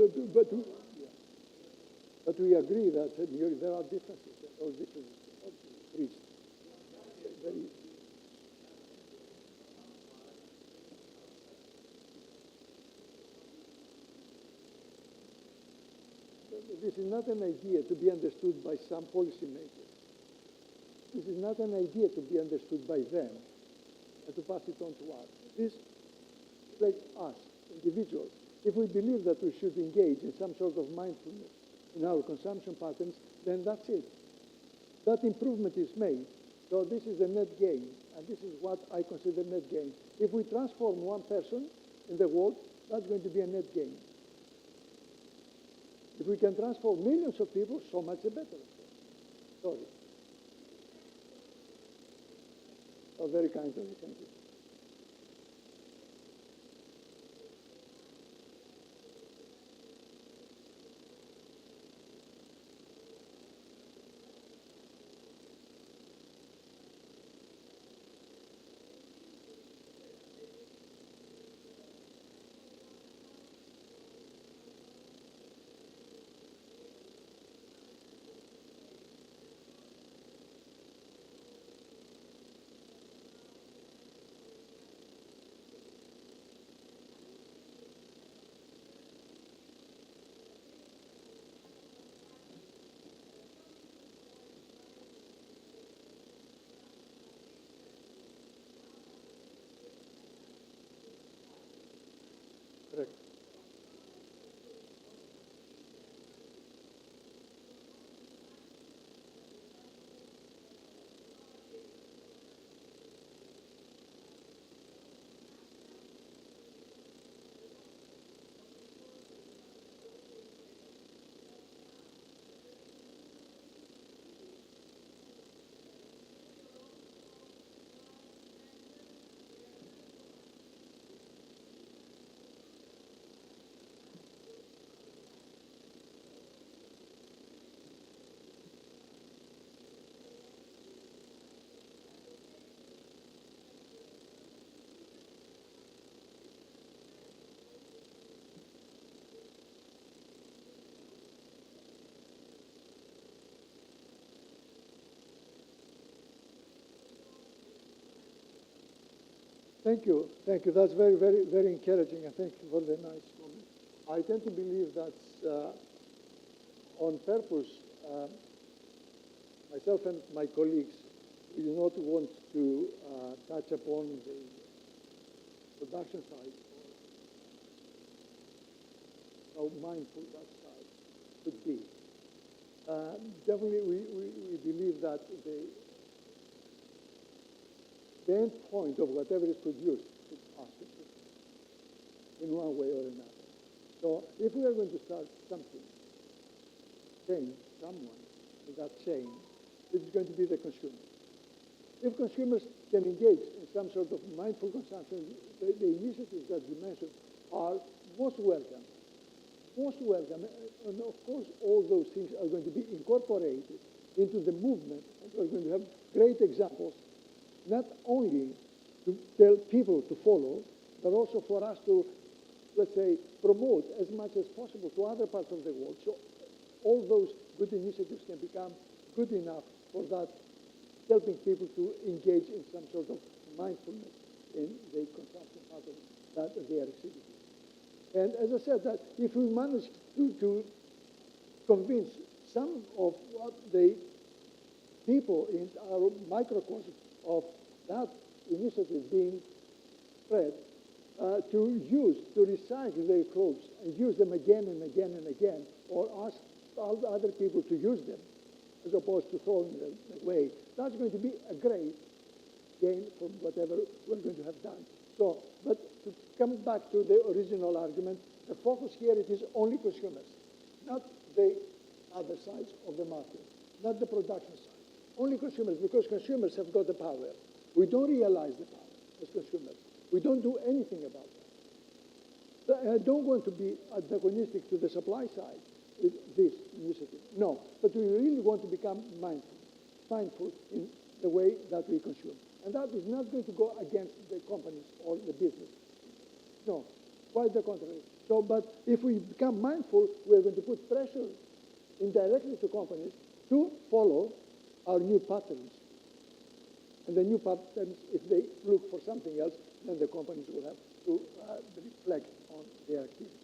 Speaker 2: we agree that there are differences. Those differences cannot be increased. Very, this is not an idea to be understood by some policymakers. This is not an idea to be understood by them and to pass it on to us. This is like us, individuals. If we believe that we should engage in some sort of mindfulness in our consumption patterns, then that's it. That improvement is made. So this is a net gain, and this is what I consider net gain. If we transform one person in the world, that's going to be a net gain. If we can transform millions of people, so much the better. Sorry. Oh, very kind of you. Thank you. Correct. Thank you. Thank you. That's very, very, very encouraging, and thank you for the nice comment. I tend to believe that on purpose, myself and my colleagues, we do not want to touch upon the production side, or how mindful that side could be. Definitely, we believe that the end point of whatever is produced is asking in one way or another. So if we are going to start something, change someone in that chain, it is going to be the consumer. If consumers can engage in some sort of mindful consumption, the initiatives that you mentioned are most welcome. Most welcome. And of course, all those things are going to be incorporated into the movement. And we're going to have great examples, not only to tell people to follow, but also for us to, let's say, promote as much as possible to other parts of the world. So all those good initiatives can become good enough for that, helping people to engage in some sort of mindfulness in the consumption patterns that they are exhibiting. And as I said, that if we manage to convince some of what the people in our microcosm of that initiative being spread, to recycle their clothes and use them again and again and again, or ask other people to use them, as opposed to throwing them away, that's going to be a great gain from whatever we're going to have done. So, but to come back to the original argument, the focus here it is only consumers, not the other sides of the market, not the production side. Only consumers, because consumers have got the power. We don't realize the power as consumers. We don't do anything about that. I don't want to be antagonistic to the supply side with this initiative. No, but we really want to become mindful in the way that we consume. And that is not going to go against the companies or the business. No, quite the contrary. So, but if we become mindful, we're going to put pressure indirectly to companies to follow our new patterns. And the new patterns, if they look for something else, then the companies will have to reflect on their activities.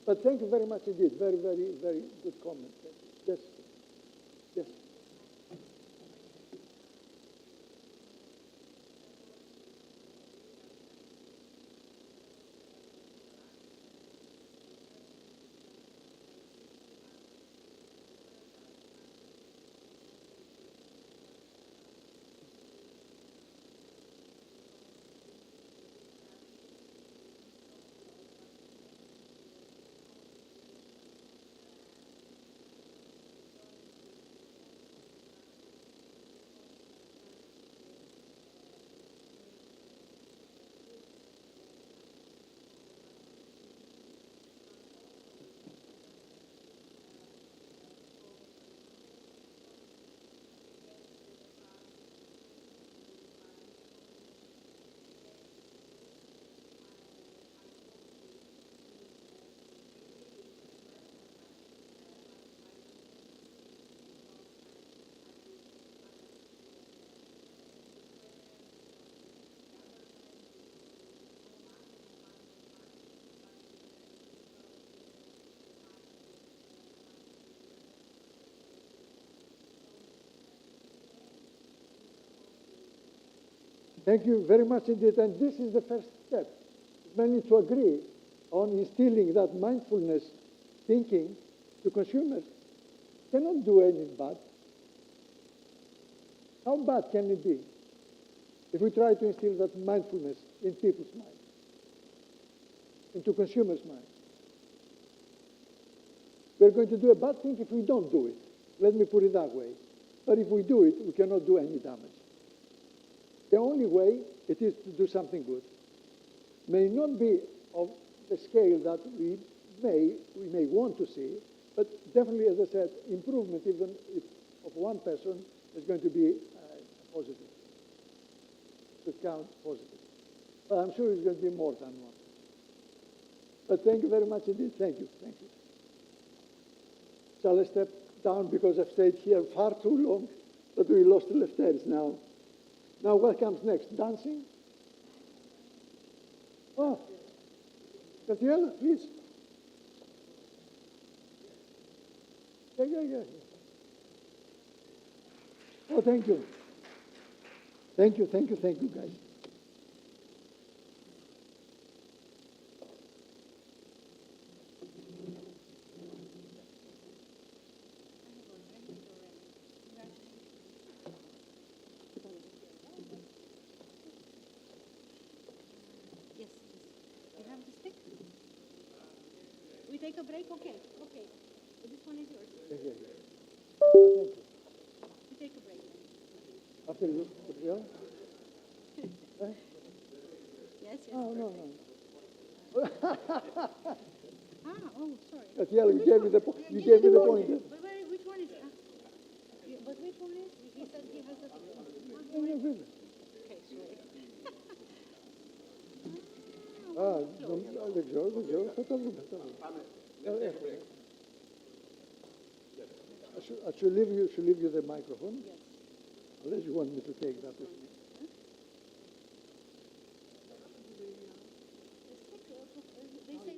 Speaker 2: But thank you very much indeed. Very, very, very good comment. Yes. Yes. Thank you very much indeed. And this is the first step. managed to agree on instilling that mindfulness thinking to consumers, cannot do any bad. How bad can it be if we try to instill that mindfulness in people's minds, into consumers' minds? We're going to do a bad thing if we don't do it. Let me put it that way. But if we do it, we cannot do any damage. The only way it is to do something good. May not be of the scale that we may want to see, but definitely, as I said, improvement even if of one person is going to be positive. Should count positive. But I'm sure it's going to be more than one. But thank you very much indeed. Thank you. Thank you. Shall I step down because I've stayed here far too long, but we lost the Lefteris now. Now what comes next? Dancing? Oh, Tatiana, please. Yeah. Oh, thank you. Thank you, guys.
Speaker 3: Yes. You have the stick? We take a break? Okay. This one is yours.
Speaker 2: Yeah. Oh, thank you.
Speaker 3: We take a break.
Speaker 2: After you, Tatiana?
Speaker 3: Yes.
Speaker 2: Oh, no.
Speaker 3: Sorry.
Speaker 2: Tatiana, you gave me the point.
Speaker 3: Which one is? But which one is? He said he has the. Okay, sorry.
Speaker 2: The I should leave you the microphone.
Speaker 3: Yes.
Speaker 2: Unless you want me to take that with me.
Speaker 3: They say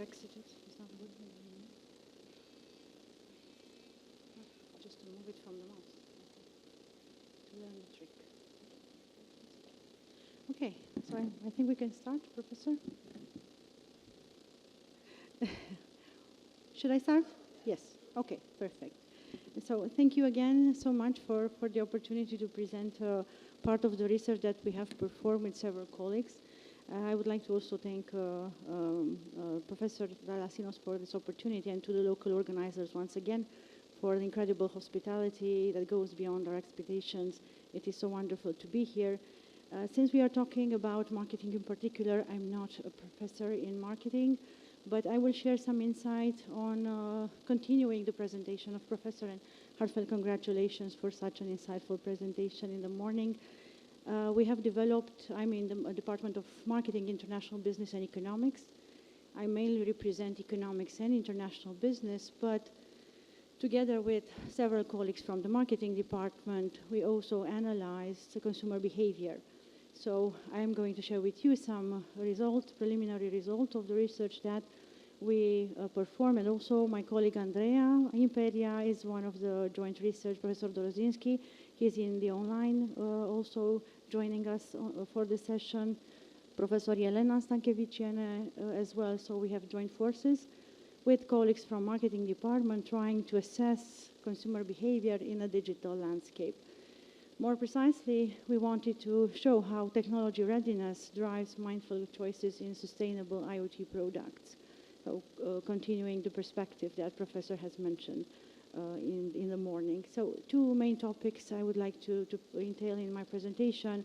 Speaker 3: exit it. It's not good. Just to move it from the mouse. To learn the trick. Okay, so I think we can start, Professor. Should I start? Yes. Okay, perfect. So thank you again so much for the opportunity to present part of the research that we have performed with several colleagues. I would like to also thank Professor Dalasinos for this opportunity and to the local organizers once again for the incredible hospitality that goes beyond our expectations. It is so wonderful to be here. Since we are talking about marketing in particular, I'm not a professor in marketing, but I will share some insight on continuing the presentation of Professor, and heartfelt congratulations for such an insightful presentation in the morning. We have developed, I'm in the Department of Marketing, International Business and Economics. I mainly represent economics and international business, but together with several colleagues from the marketing department, we also analyzed the consumer behavior. So I am going to share with you some preliminary results of the research that we perform, and also my colleague Andrea Imperia is one of the joint research, Professor Dorozinski. He's in the online also joining us for the session. Professor Elena Stankeviciene as well, so we have joined forces with colleagues from marketing department trying to assess consumer behavior in a digital landscape. More precisely, we wanted to show how technology readiness drives mindful choices in sustainable IoT products. So, continuing the perspective that Professor has mentioned in the morning. So two main topics I would like to entail in my presentation.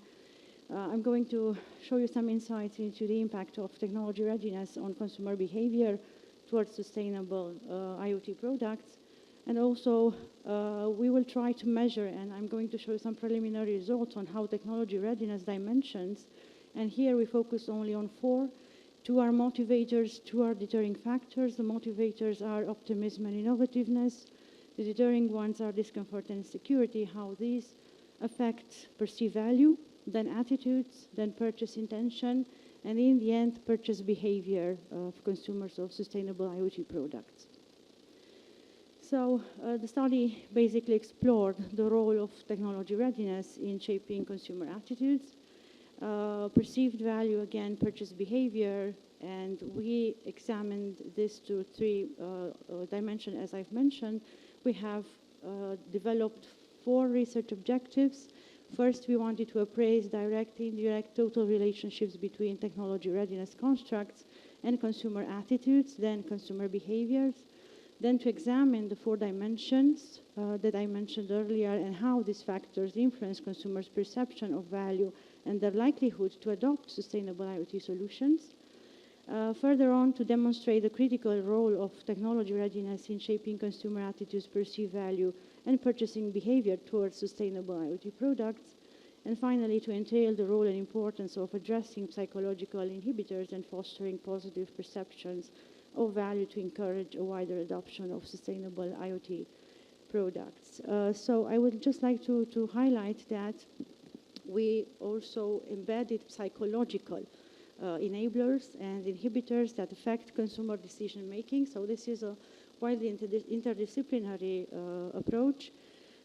Speaker 3: I'm going to show you some insights into the impact of technology readiness on consumer behavior towards sustainable IoT products. And also, we will try to measure, and I'm going to show you some preliminary results on how technology readiness dimensions. And here we focus only on four. Two are motivators, two are deterring factors. The motivators are optimism and innovativeness. The deterring ones are discomfort and insecurity, how these affect perceived value, then attitudes, then purchase intention, and in the end, purchase behavior of consumers of sustainable IoT products. So the study basically explored the role of technology readiness in shaping consumer attitudes, perceived value, again, purchase behavior, and we examined this to three dimensions, as I've mentioned. We have developed 4 research objectives. First, we wanted to appraise direct, indirect, total relationships between technology readiness constructs and consumer attitudes, then consumer behaviors. Then to examine the 4 dimensions that I mentioned earlier and how these factors influence consumers' perception of value and their likelihood to adopt sustainable IoT solutions. Further on, to demonstrate the critical role of technology readiness in shaping consumer attitudes, perceived value, and purchasing behavior towards sustainable IoT products. And finally, to entail the role and importance of addressing psychological inhibitors and fostering positive perceptions of value to encourage a wider adoption of sustainable IoT products. So I would just like to highlight that we also embedded psychological enablers and inhibitors that affect consumer decision making. So this is a widely interdisciplinary approach.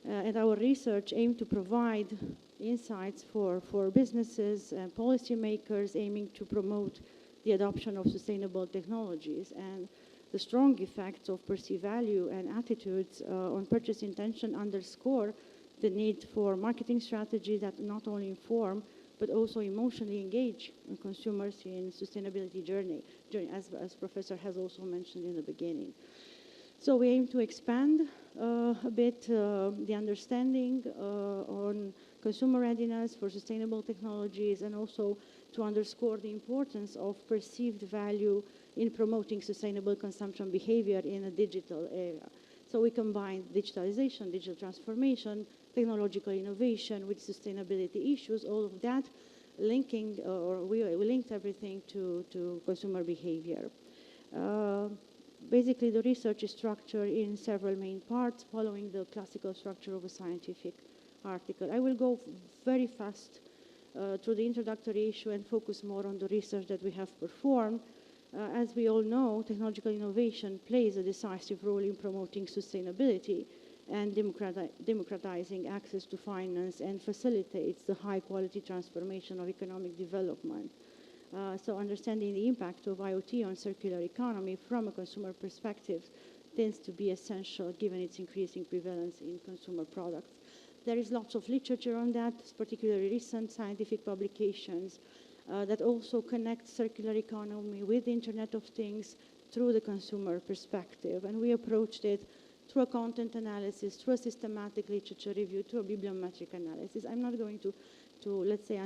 Speaker 3: And our research aimed to provide insights for businesses and policymakers aiming to promote the adoption of sustainable technologies. And the strong effects of perceived value and attitudes on purchase intention underscore the need for marketing strategies that not only inform but also emotionally engage consumers in sustainability journey as Professor has also mentioned in the beginning. So we aim to expand a bit the understanding on consumer readiness for sustainable technologies and also to underscore the importance of perceived value in promoting sustainable consumption behavior in a digital era. So we combine digitalization, digital transformation, technological innovation with sustainability issues, all of that linking, or we linked everything to consumer behavior. Basically, the research is structured in several main parts following the classical structure of a scientific article. I will go very fast through the introductory issue and focus more on the research that we have performed. As we all know, technological innovation plays a decisive role in promoting sustainability and democratizing access to finance and facilitates the high-quality transformation of economic development. So understanding the impact of IoT on circular economy from a consumer perspective tends to be essential given its increasing prevalence in consumer products. There is lots of literature on that, particularly recent scientific publications that also connect circular economy with the Internet of Things through the consumer perspective. And we approached it through a content analysis, through a systematic literature review, through a bibliometric analysis. I'm not going to let's say,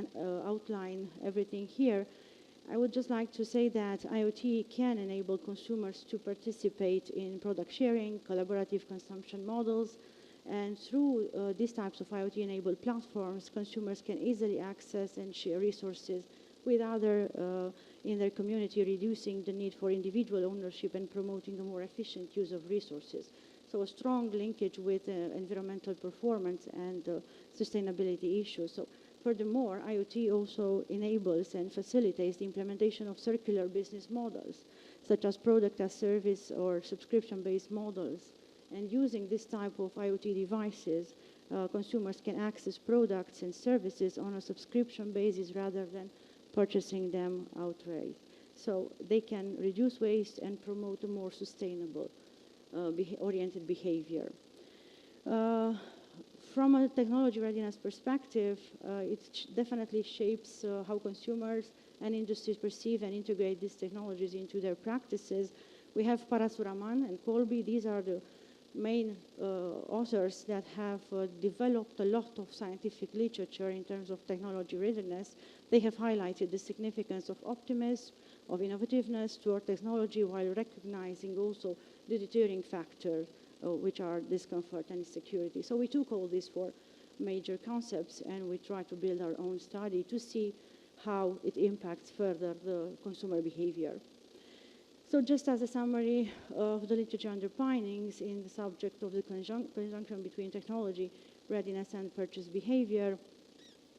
Speaker 3: outline everything here. I would just like to say that IoT can enable consumers to participate in product sharing, collaborative consumption models, and through these types of IoT-enabled platforms, consumers can easily access and share resources with others in their community, reducing the need for individual ownership and promoting a more efficient use of resources. So a strong linkage with environmental performance and sustainability issues. So furthermore, IoT also enables and facilitates the implementation of circular business models, such as product as service or subscription-based models. And using this type of IoT devices, consumers can access products and services on a subscription basis rather than purchasing them outright. So they can reduce waste and promote a more sustainable oriented behavior. From a technology readiness perspective, it definitely shapes how consumers and industries perceive and integrate these technologies into their practices. We have Parasuraman and Colby. These are the main authors that have developed a lot of scientific literature in terms of technology readiness. They have highlighted the significance of optimism, of innovativeness toward technology, while recognizing also the deterring factor, which are discomfort and insecurity. So we took all these four major concepts and we tried to build our own study to see how it impacts further the consumer behavior. So just as a summary of the literature underpinnings in the subject of the conjunction between technology readiness and purchase behavior,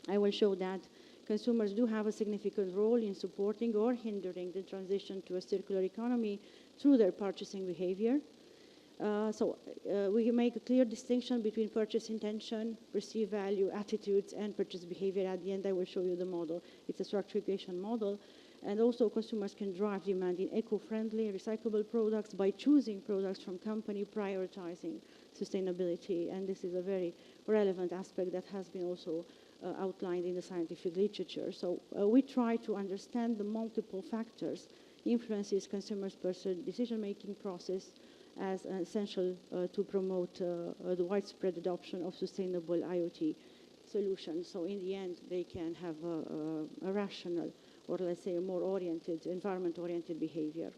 Speaker 3: I will show that consumers do have a significant role in supporting or hindering the transition to a circular economy through their purchasing behavior. We make a clear distinction between purchase intention, perceived value, attitudes, and purchase behavior. At the end, I will show you the model. It's a structuration model. And also, consumers can drive demand in eco-friendly, recyclable products by choosing products from companies prioritizing sustainability. And this is a very relevant aspect that has been also outlined in the scientific literature. So we try to understand the multiple factors influences consumers' personal decision-making process as essential to promote the widespread adoption of sustainable IoT solutions. So in the end, they can have a rational, or let's say a more oriented, environment-oriented behavior.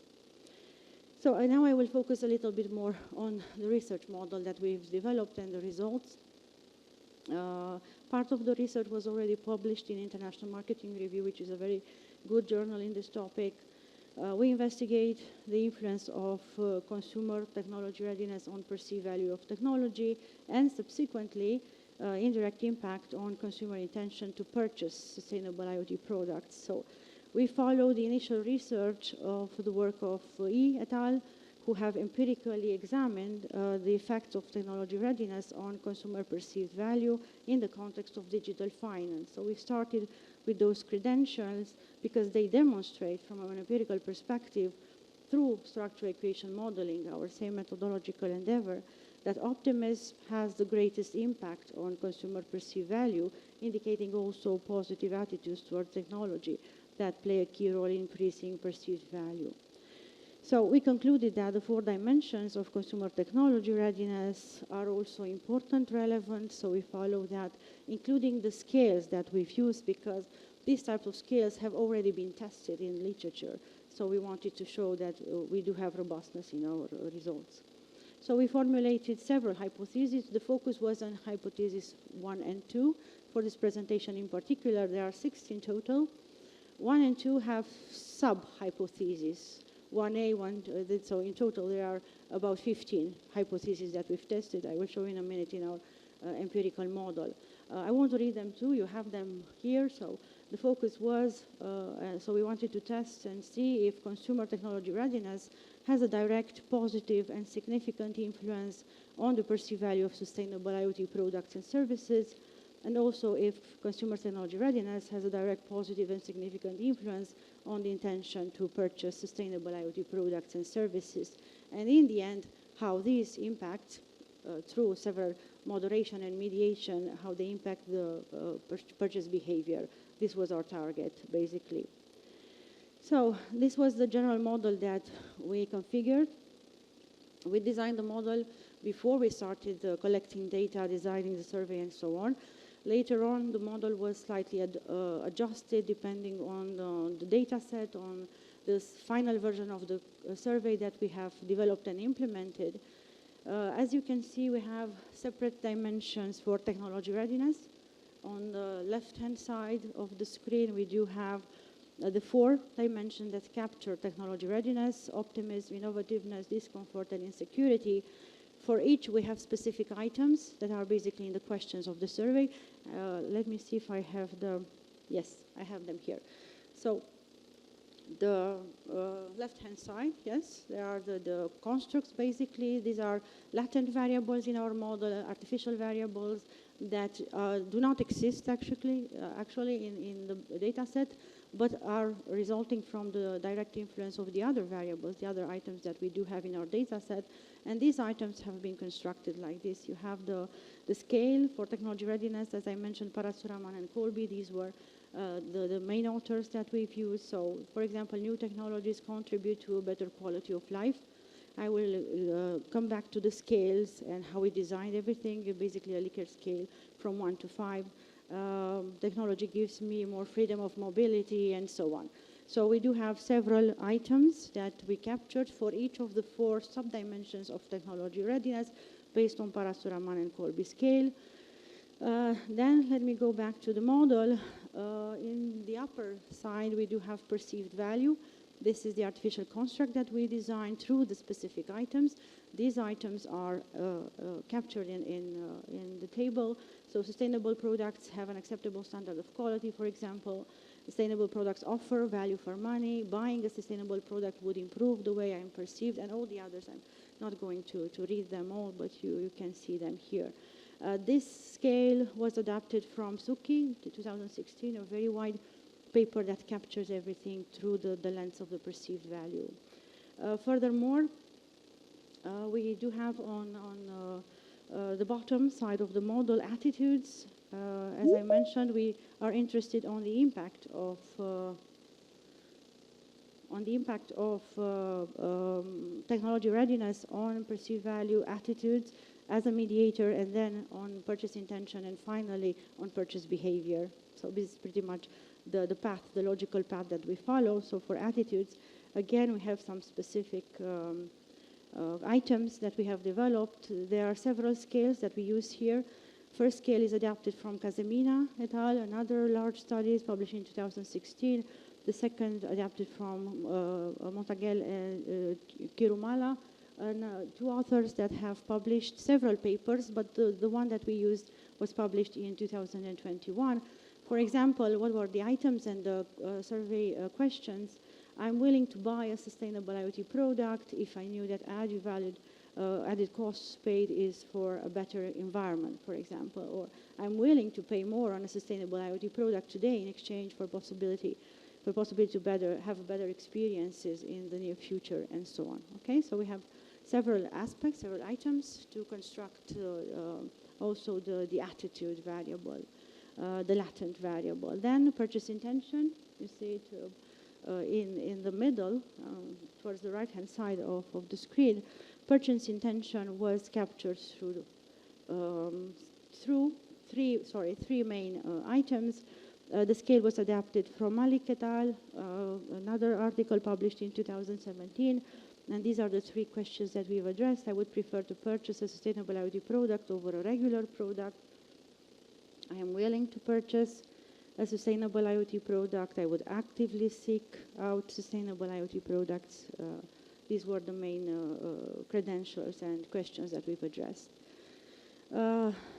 Speaker 3: So now I will focus a little bit more on the research model that we've developed and the results. Part of the research was already published in International Marketing Review, which is a very good journal in this topic. We investigate the influence of consumer technology readiness on perceived value of technology and subsequently indirect impact on consumer intention to purchase sustainable IoT products. So we follow the initial research of the work of E et al., who have empirically examined the effects of technology readiness on consumer perceived value in the context of digital finance. So we started with those credentials because they demonstrate from an empirical perspective through structural equation modeling, our same methodological endeavor, that optimism has the greatest impact on consumer perceived value, indicating also positive attitudes toward technology that play a key role in increasing perceived value. So we concluded that the 4 dimensions of consumer technology readiness are also important, relevant, so we follow that, including the scales that we've used, because these types of scales have already been tested in literature. So we wanted to show that we do have robustness in our results. So we formulated several hypotheses. The focus was on hypothesis 1 and 2. For this presentation in particular, there are 6 in total. 1 and 2 have sub-hypotheses. 1A, so in total there are about 15 hypotheses that we've tested. I will show in a minute in our empirical model. I want to read them too. You have them here. So the focus was, so we wanted to test and see if consumer technology readiness has a direct, positive, and significant influence on the perceived value of sustainable IoT products and services, and also if consumer technology readiness has a direct, positive, and significant influence on the intention to purchase sustainable IoT products and services. And in the end, how these impact through several moderation and mediation, how they impact the purchase behavior. This was our target, basically. So this was the general model that we configured. We designed the model before we started collecting data, designing the survey, and so on. Later on, the model was slightly adjusted depending on the data set, on this final version of the survey that we have developed and implemented. As you can see, we have separate dimensions for technology readiness. On the left-hand side of the screen, we do have the 4 dimensions that capture technology readiness, optimism, innovativeness, discomfort, and insecurity. For each, we have specific items that are basically in the questions of the survey. Let me see if I have yes, I have them here. So the left-hand side, yes, there are the constructs, basically. These are latent variables in our model, artificial variables that do not exist actually in the data set, but are resulting from the direct influence of the other variables, the other items that we do have in our data set. And these items have been constructed like this. You have the scale for technology readiness, as I mentioned, Parasuraman and Colby. These were the main authors that we've used. So, for example, new technologies contribute to a better quality of life. I will come back to the scales and how we designed everything, basically a Likert scale from 1 to 5. Technology gives me more freedom of mobility, and so on. So we do have several items that we captured for each of the 4 sub-dimensions of technology readiness based on Parasuraman and Colby scale. Then let me go back to the model. In the upper side, we do have perceived value. This is the artificial construct that we designed through the specific items. These items are captured in the table. So sustainable products have an acceptable standard of quality, for example. Sustainable products offer value for money. Buying a sustainable product would improve the way I'm perceived, and all the others. I'm not going to read them all, but you can see them here. This scale was adapted from Suki to 2016, a very wide paper that captures everything through the lens of the perceived value. Furthermore, we do have on the bottom side of the model attitudes. As I mentioned, we are interested on the impact of technology readiness on perceived value, attitudes as a mediator, and then on purchase intention, and finally on purchase behavior. So this is pretty much the path, the logical path that we follow. So for attitudes, again, we have some specific items that we have developed. There are several scales that we use here. First scale is adapted from Casemina et al., another large study published in 2016. The second adapted from Montaguel and Kirumala, and 2 authors that have published several papers, but the one that we used was published in 2021. For example, what were the items and the survey questions? I'm willing to buy a sustainable IoT product if I knew that added costs paid is for a better environment, for example. Or I'm willing to pay more on a sustainable IoT product today in exchange for possibility to have better experiences in the near future, and so on. Okay, so we have several aspects, several items to construct also the attitude variable, the latent variable. Then purchase intention, you see it in the middle, towards the right-hand side of the screen. Purchase intention was captured through three main items. The scale was adapted from Malik et al., another article published in 2017. And these are the 3 questions that we've addressed. I would prefer to purchase a sustainable IoT product over a regular product. I am willing to purchase a sustainable IoT product. I would actively seek out sustainable IoT products. These were the main credentials and questions that we've addressed.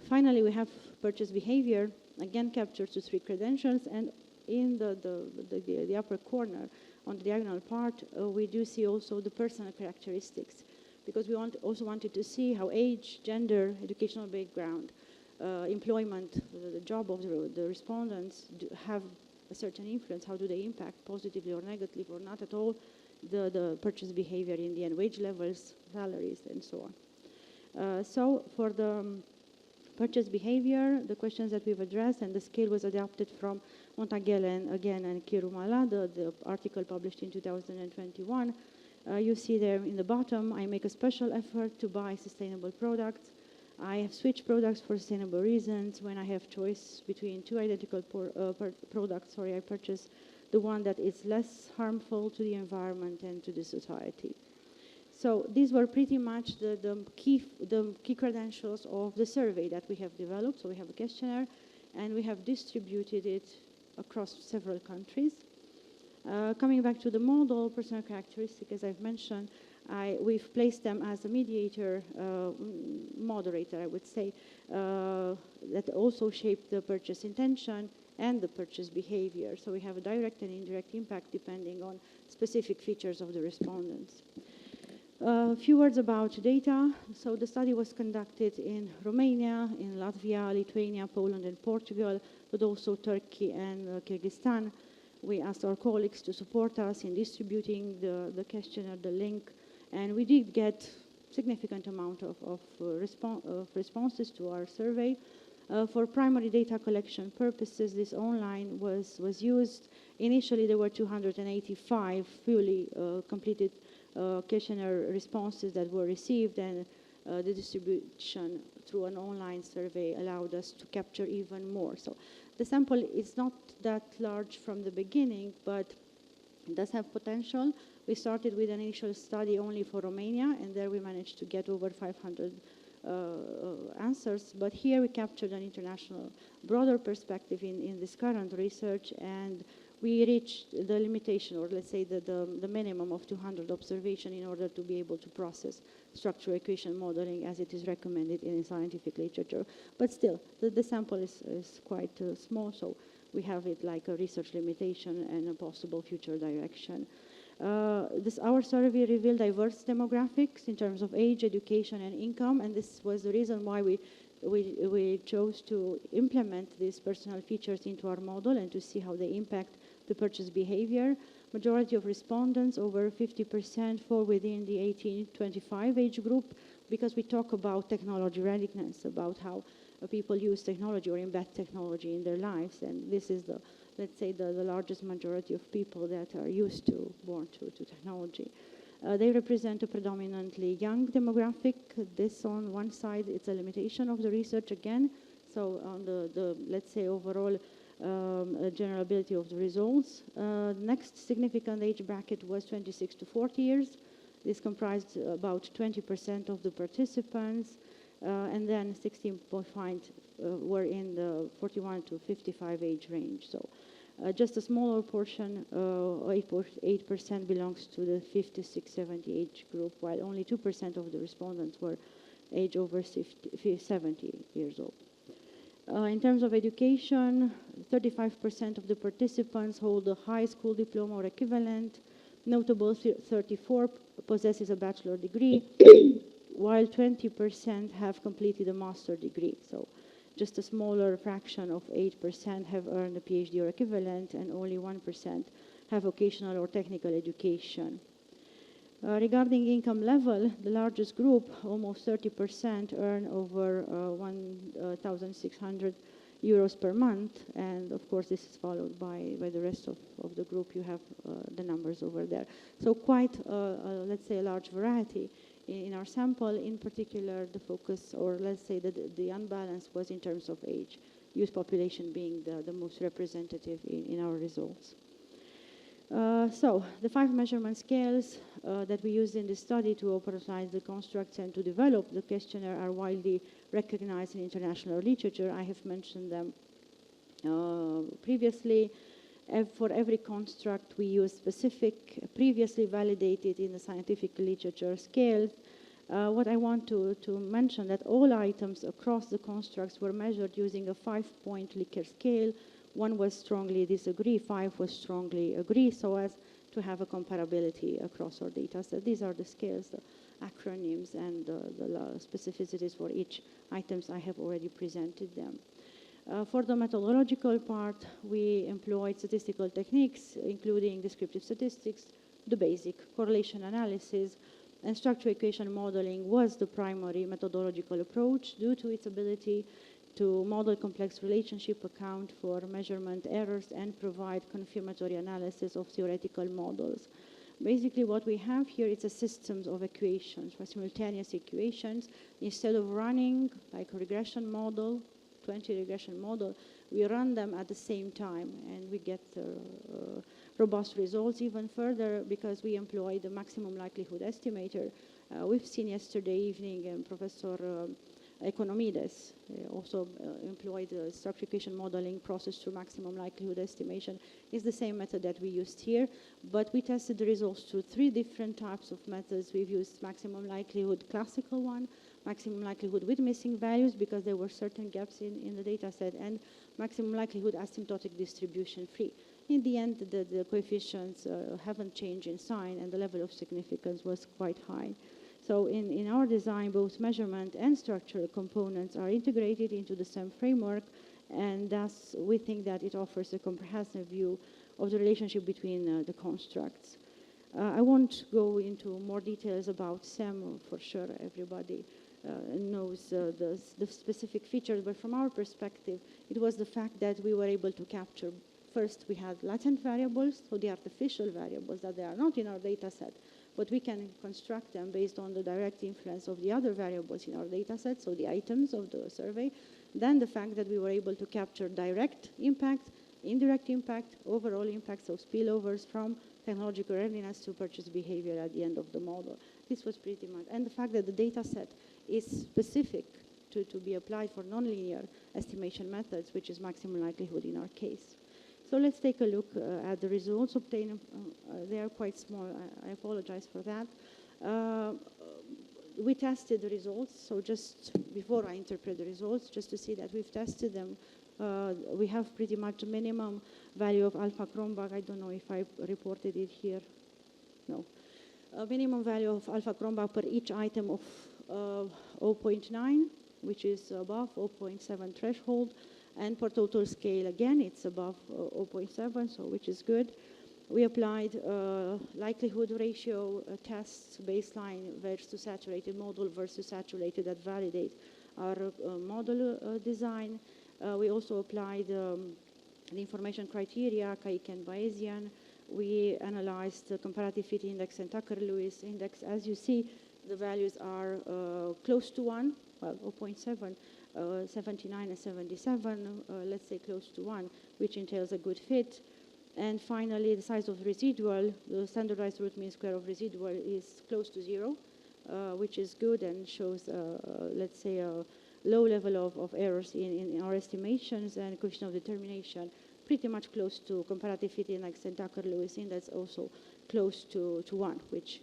Speaker 3: Finally, we have purchase behavior, again captured to 3 credentials, and in the upper corner, on the diagonal part, we do see also the personal characteristics, because we also wanted to see how age, gender, educational background, employment, the job of the respondents have a certain influence. How do they impact positively or negatively or not at all the purchase behavior in the end, wage levels, salaries, and so on. So for the purchase behavior, the questions that we've addressed, and the scale was adapted from Montagel again and Kirumala, the article published in 2021. You see there in the bottom, I make a special effort to buy sustainable products. I have switched products for sustainable reasons. When I have choice between 2 identical products, I purchase the one that is less harmful to the environment and to the society. So these were pretty much the key credentials of the survey that we have developed. So we have a questionnaire, and we have distributed it across several countries. Coming back to the model, personal characteristic, as I've mentioned, we've placed them as a mediator, moderator, I would say, that also shape the purchase intention and the purchase behavior. So we have a direct and indirect impact depending on specific features of the respondents. A few words about data. So the study was conducted in Romania, in Latvia, Lithuania, Poland, and Portugal, but also Turkey and Kyrgyzstan. We asked our colleagues to support us in distributing the questionnaire, the link, and we did get significant amount of responses to our survey. For primary data collection purposes, this online was used. Initially, there were 285 fully completed questionnaire responses that were received, and the distribution through an online survey allowed us to capture even more. So the sample is not that large from the beginning, but it does have potential. We started with an initial study only for Romania, and there we managed to get over 500 answers. But here we captured an international, broader perspective in this current research, and we reached the limitation, or let's say the minimum of 200 observation in order to be able to process structural equation modeling as it is recommended in scientific literature. But still, the sample is quite small, so we have it like a research limitation and a possible future direction. Our survey revealed diverse demographics in terms of age, education, and income, and this was the reason why we chose to implement these personal features into our model and to see how they impact the purchase behavior. Majority of respondents, over 50%, fall within the 18-25 age group, because we talk about technology readiness, about how people use technology or embed technology in their lives, and this is let's say the largest majority of people that are born to technology. They represent a predominantly young demographic. This on one side, it's a limitation of the research again. So on the let's say overall general ability of the results. Next significant age bracket was 26 to 40 years. This comprised about 20% of the participants, and then 16.5 were in the 41 to 55 age range. So just a smaller portion, 8% belongs to the 56-70 age group, while only 2% of the respondents were age over 70 years old. In terms of education, 35% of the participants hold a high school diploma or equivalent. Notable 34 possesses a bachelor degree, while 20% have completed a master degree. So just a smaller fraction of 8% have earned a PhD or equivalent, and only 1% have vocational or technical education. Regarding income level, the largest group, almost 30%, earn over 1,600 euros per month, and of course this is followed by the rest of the group. You have the numbers over there. So quite, let's say, a large variety in our sample. In particular, the focus, or let's say the unbalance, was in terms of age, youth population being the most representative in our results. So the 5 measurement scales that we used in this study to operationalize the constructs and to develop the questionnaire are widely recognized in international literature. I have mentioned them previously. For every construct, we use specific, previously validated in the scientific literature scales. What I want to mention that all items across the constructs were measured using a 5-point Likert scale. 1 was strongly disagree, 5 was strongly agree, so as to have a comparability across our data set. These are the scales, the acronyms, and the specificities for each items. I have already presented them. For the methodological part, we employed statistical techniques, including descriptive statistics, the basic correlation analysis, and structure equation modeling was the primary methodological approach due to its ability to model complex relationship, account for measurement errors, and provide confirmatory analysis of theoretical models. Basically, what we have here is a systems of equations, for simultaneous equations. Instead of running like a regression model, 20 regression model, we run them at the same time, and we get robust results even further because we employ the maximum likelihood estimator. We've seen yesterday evening Professor Economides also employed the structure equation modeling process through maximum likelihood estimation. It's the same method that we used here, but we tested the results through 3 different types of methods. We've used maximum likelihood classical one, maximum likelihood with missing values because there were certain gaps in the data set, and maximum likelihood asymptotic distribution free. In the end, the coefficients haven't changed in sign, and the level of significance was quite high. So in our design, both measurement and structural components are integrated into the same framework, and thus we think that it offers a comprehensive view of the relationship between the constructs. I won't go into more details about SEM, for sure everybody knows the specific features, but from our perspective, it was the fact that we were able to capture, first we had latent variables, so the artificial variables that they are not in our data set, but we can construct them based on the direct influence of the other variables in our data set, so the items of the survey. Then the fact that we were able to capture direct impact, indirect impact, overall impact, so spillovers from technological readiness to purchase behavior at the end of the model. This was pretty much, and the fact that the data set is specific to be applied for nonlinear estimation methods, which is maximum likelihood in our case. So let's take a look at the results obtained. They are quite small. I apologize for that. We tested the results. So just before I interpret the results, just to see that we've tested them, we have pretty much a minimum value of alpha Cronbach. I don't know if I reported it here. No. A minimum value of alpha Cronbach per each item of 0.9, which is above 0.7 threshold. And for total scale, again, it's above 0.7, so which is good. We applied likelihood ratio tests, baseline versus saturated model versus saturated that validate our model design. We also applied the information criteria, Kaik and Bayesian. We analyzed the comparative fit index and Tucker-Lewis index. As you see, the values are close to 1, well, 0.7. 79 and 77, let's say close to 1, which entails a good fit. And finally, the size of residual, the standardized root mean square of residual is close to 0, which is good and shows, let's say, a low level of errors in our estimations, and coefficient of determination pretty much close to comparative fit index and Tucker-Lewis index, also close to 1, which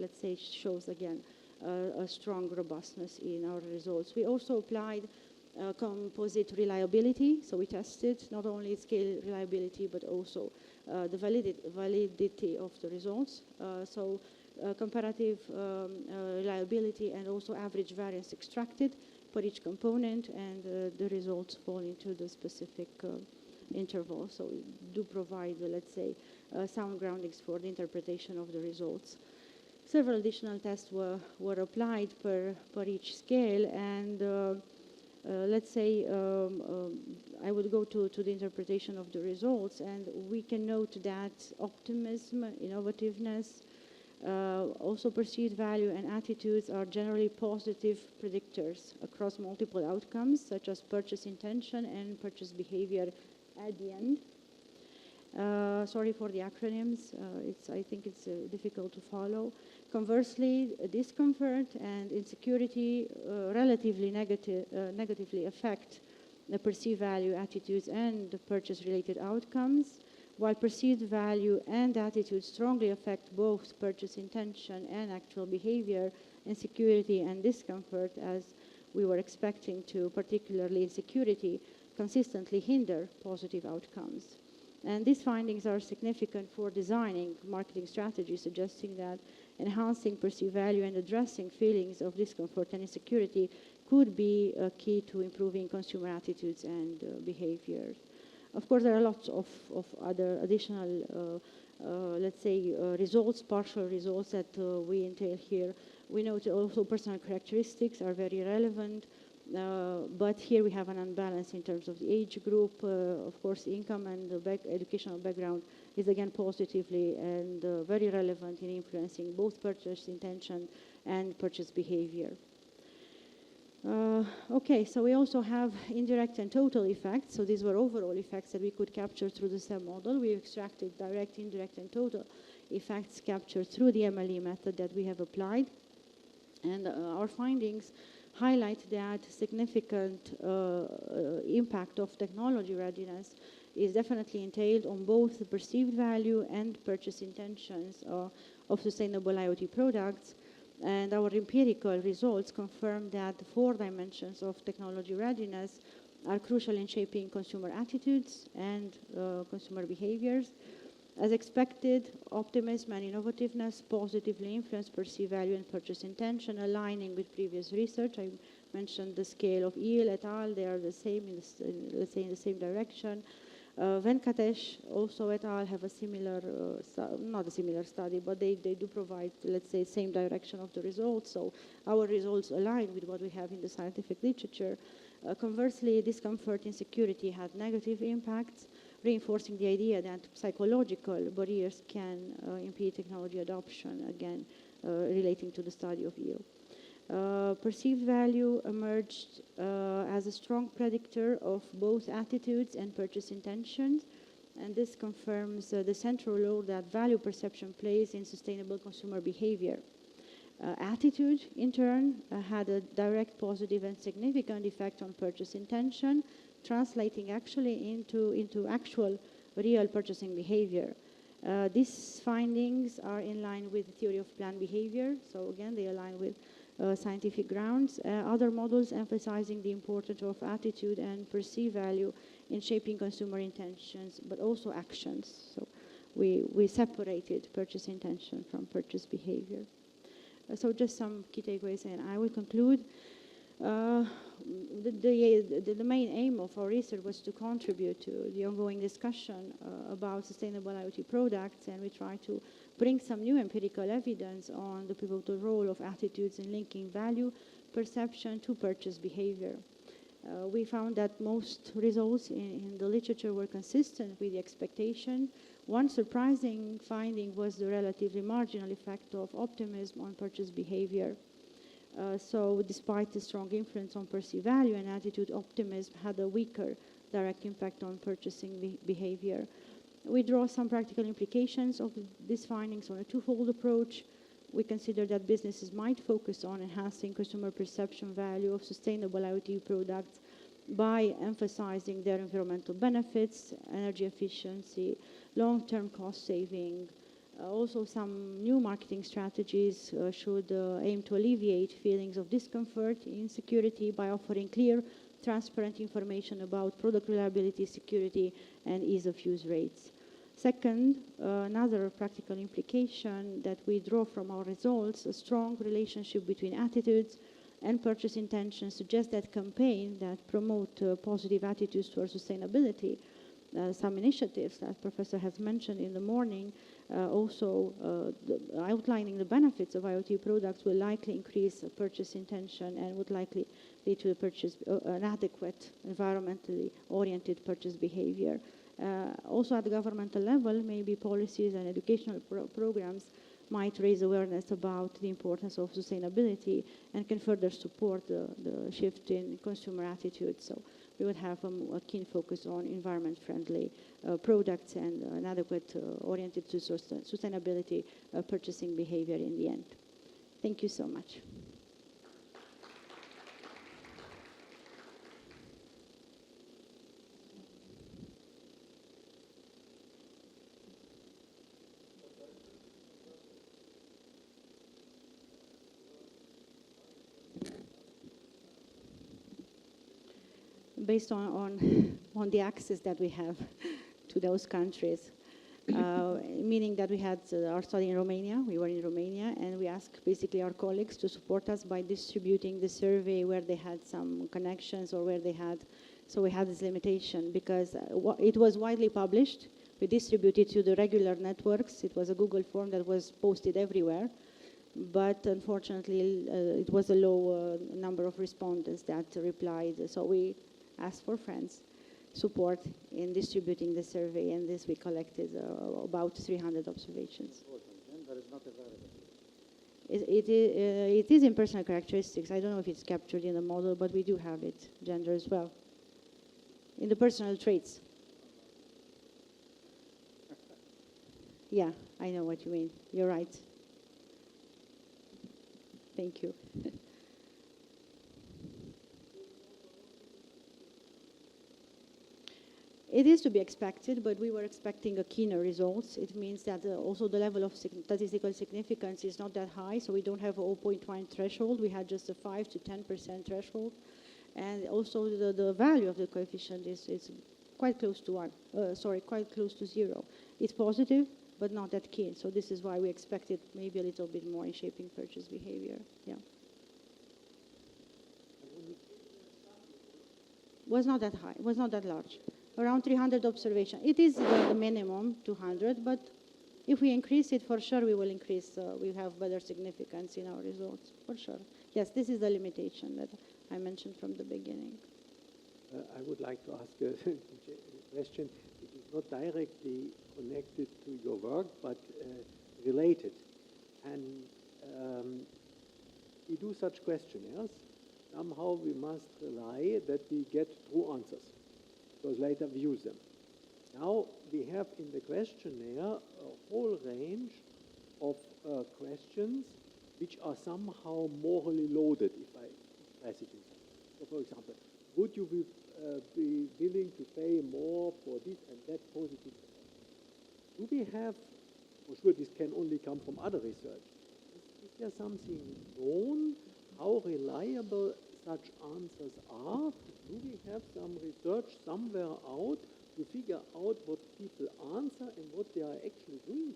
Speaker 3: let's say shows again a strong robustness in our results. We also applied composite reliability, so we tested not only scale reliability but also the validity of the results. Comparative reliability and also average variance extracted for each component, and the results fall into the specific interval. So we do provide, let's say, sound groundings for the interpretation of the results. Several additional tests were applied per each scale, and let's say I would go to the interpretation of the results, and we can note that optimism, innovativeness, also perceived value and attitudes are generally positive predictors across multiple outcomes, such as purchase intention and purchase behavior at the end. Sorry for the acronyms. I think it's difficult to follow. Conversely, discomfort and insecurity relatively negatively affect the perceived value, attitudes, and the purchase-related outcomes, while perceived value and attitudes strongly affect both purchase intention and actual behavior, insecurity and discomfort, as we were expecting to, particularly insecurity, consistently hinder positive outcomes. And these findings are significant for designing marketing strategies, suggesting that enhancing perceived value and addressing feelings of discomfort and insecurity could be a key to improving consumer attitudes and behaviors. Of course, there are lots of other additional, let's say, results, partial results that we entail here. We note also personal characteristics are very relevant. But here we have an unbalance in terms of the age group. Of course, income and the educational background is again positively and very relevant in influencing both purchase intention and purchase behavior. Okay, so we also have indirect and total effects. So these were overall effects that we could capture through the SEM model. We extracted direct, indirect, and total effects captured through the MLE method that we have applied. And our findings highlight that significant impact of technology readiness is definitely entailed on both the perceived value and purchase intentions of sustainable IoT products. And our empirical results confirm that the 4 dimensions of technology readiness are crucial in shaping consumer attitudes and consumer behaviors. As expected, optimism and innovativeness positively influence perceived value and purchase intention, aligning with previous research. I mentioned the scale of Eel et al. They are the same, let's say, in the same direction. Venkatesh also et al. Have a similar, not a similar study, but they do provide, let's say, same direction of the results. So our results align with what we have in the scientific literature. Conversely, discomfort, insecurity had negative impacts, reinforcing the idea that psychological barriers can impede technology adoption, again, relating to the study of Eel. Perceived value emerged as a strong predictor of both attitudes and purchase intentions, and this confirms the central role that value perception plays in sustainable consumer behavior. Attitude, in turn, had a direct positive and significant effect on purchase intention, translating actually into actual real purchasing behavior. These findings are in line with the theory of planned behavior, so again, they align with scientific grounds. Other models emphasizing the importance of attitude and perceived value in shaping consumer intentions, but also actions. So we separated purchase intention from purchase behavior. So just some key takeaways, and I will conclude. The main aim of our research was to contribute to the ongoing discussion about sustainable IoT products, and we try to bring some new empirical evidence on the pivotal role of attitudes in linking value perception to purchase behavior. We found that most results in the literature were consistent with the expectation. One surprising finding was the relatively marginal effect of optimism on purchase behavior. So despite the strong influence on perceived value and attitude, optimism had a weaker direct impact on purchasing behavior. We draw some practical implications of these findings on a twofold approach. We consider that businesses might focus on enhancing consumer perception value of sustainable IoT products by emphasizing their environmental benefits, energy efficiency, long-term cost saving. Also, some new marketing strategies should aim to alleviate feelings of discomfort, insecurity by offering clear, transparent information about product reliability, security, and ease of use rates. Second, another practical implication that we draw from our results, a strong relationship between attitudes and purchase intention suggests that campaigns that promote positive attitudes towards sustainability, some initiatives that Professor has mentioned in the morning, outlining the benefits of IoT products will likely increase purchase intention and would likely lead to an adequate, environmentally oriented purchase behavior. Also at the governmental level, maybe policies and educational programs might raise awareness about the importance of sustainability and can further support the shift in consumer attitudes. So we would have a keen focus on environment-friendly products and an adequate oriented to sustainability purchasing behavior in the end. Thank you so much. based on the access that we have to those countries. Meaning that we had our study in Romania, we were in Romania, and we asked basically our colleagues to support us by distributing the survey where they had some connections or where they had, so we had this limitation because it was widely published. We distributed to the regular networks. It was a Google form that was posted everywhere, but unfortunately it was a low number of respondents that replied, so we asked for friends support in distributing the survey, and this we collected about 300 observations.
Speaker 4: Gender is not available.
Speaker 3: It is in personal characteristics. I don't know if it's captured in the model, but we do have it, gender as well, in the personal traits. Yeah, I know what you mean. You're right. Thank you. It is to be expected, but we were expecting a keener results. It means that also the level of statistical significance is not that high, so we don't have a 0.1 threshold. We had just a 5 to 10% threshold. And also the value of the coefficient is quite close to quite close to 0. It's positive, but not that keen. So this is why we expected maybe a little bit more in shaping purchase behavior. Yeah. Was not that high, was not that large. Around 300 observations. It is the minimum, 200, but if we increase it, for sure we will increase, we have better significance in our results, for sure. Yes, this is the limitation that I mentioned from the beginning.
Speaker 5: I would like to ask a question which is not directly connected to your work, but related. And we do such questionnaires. Somehow we must rely that we get true answers, because later we use them. Now we have in the questionnaire a whole range of questions which are somehow morally loaded, if I express it in some way. So for example, would you be willing to pay more for this and that positive effect? Do we have, for sure this can only come from other research, is there something known how reliable such answers are? Do we have some research somewhere out to figure out what people answer and what they are actually doing?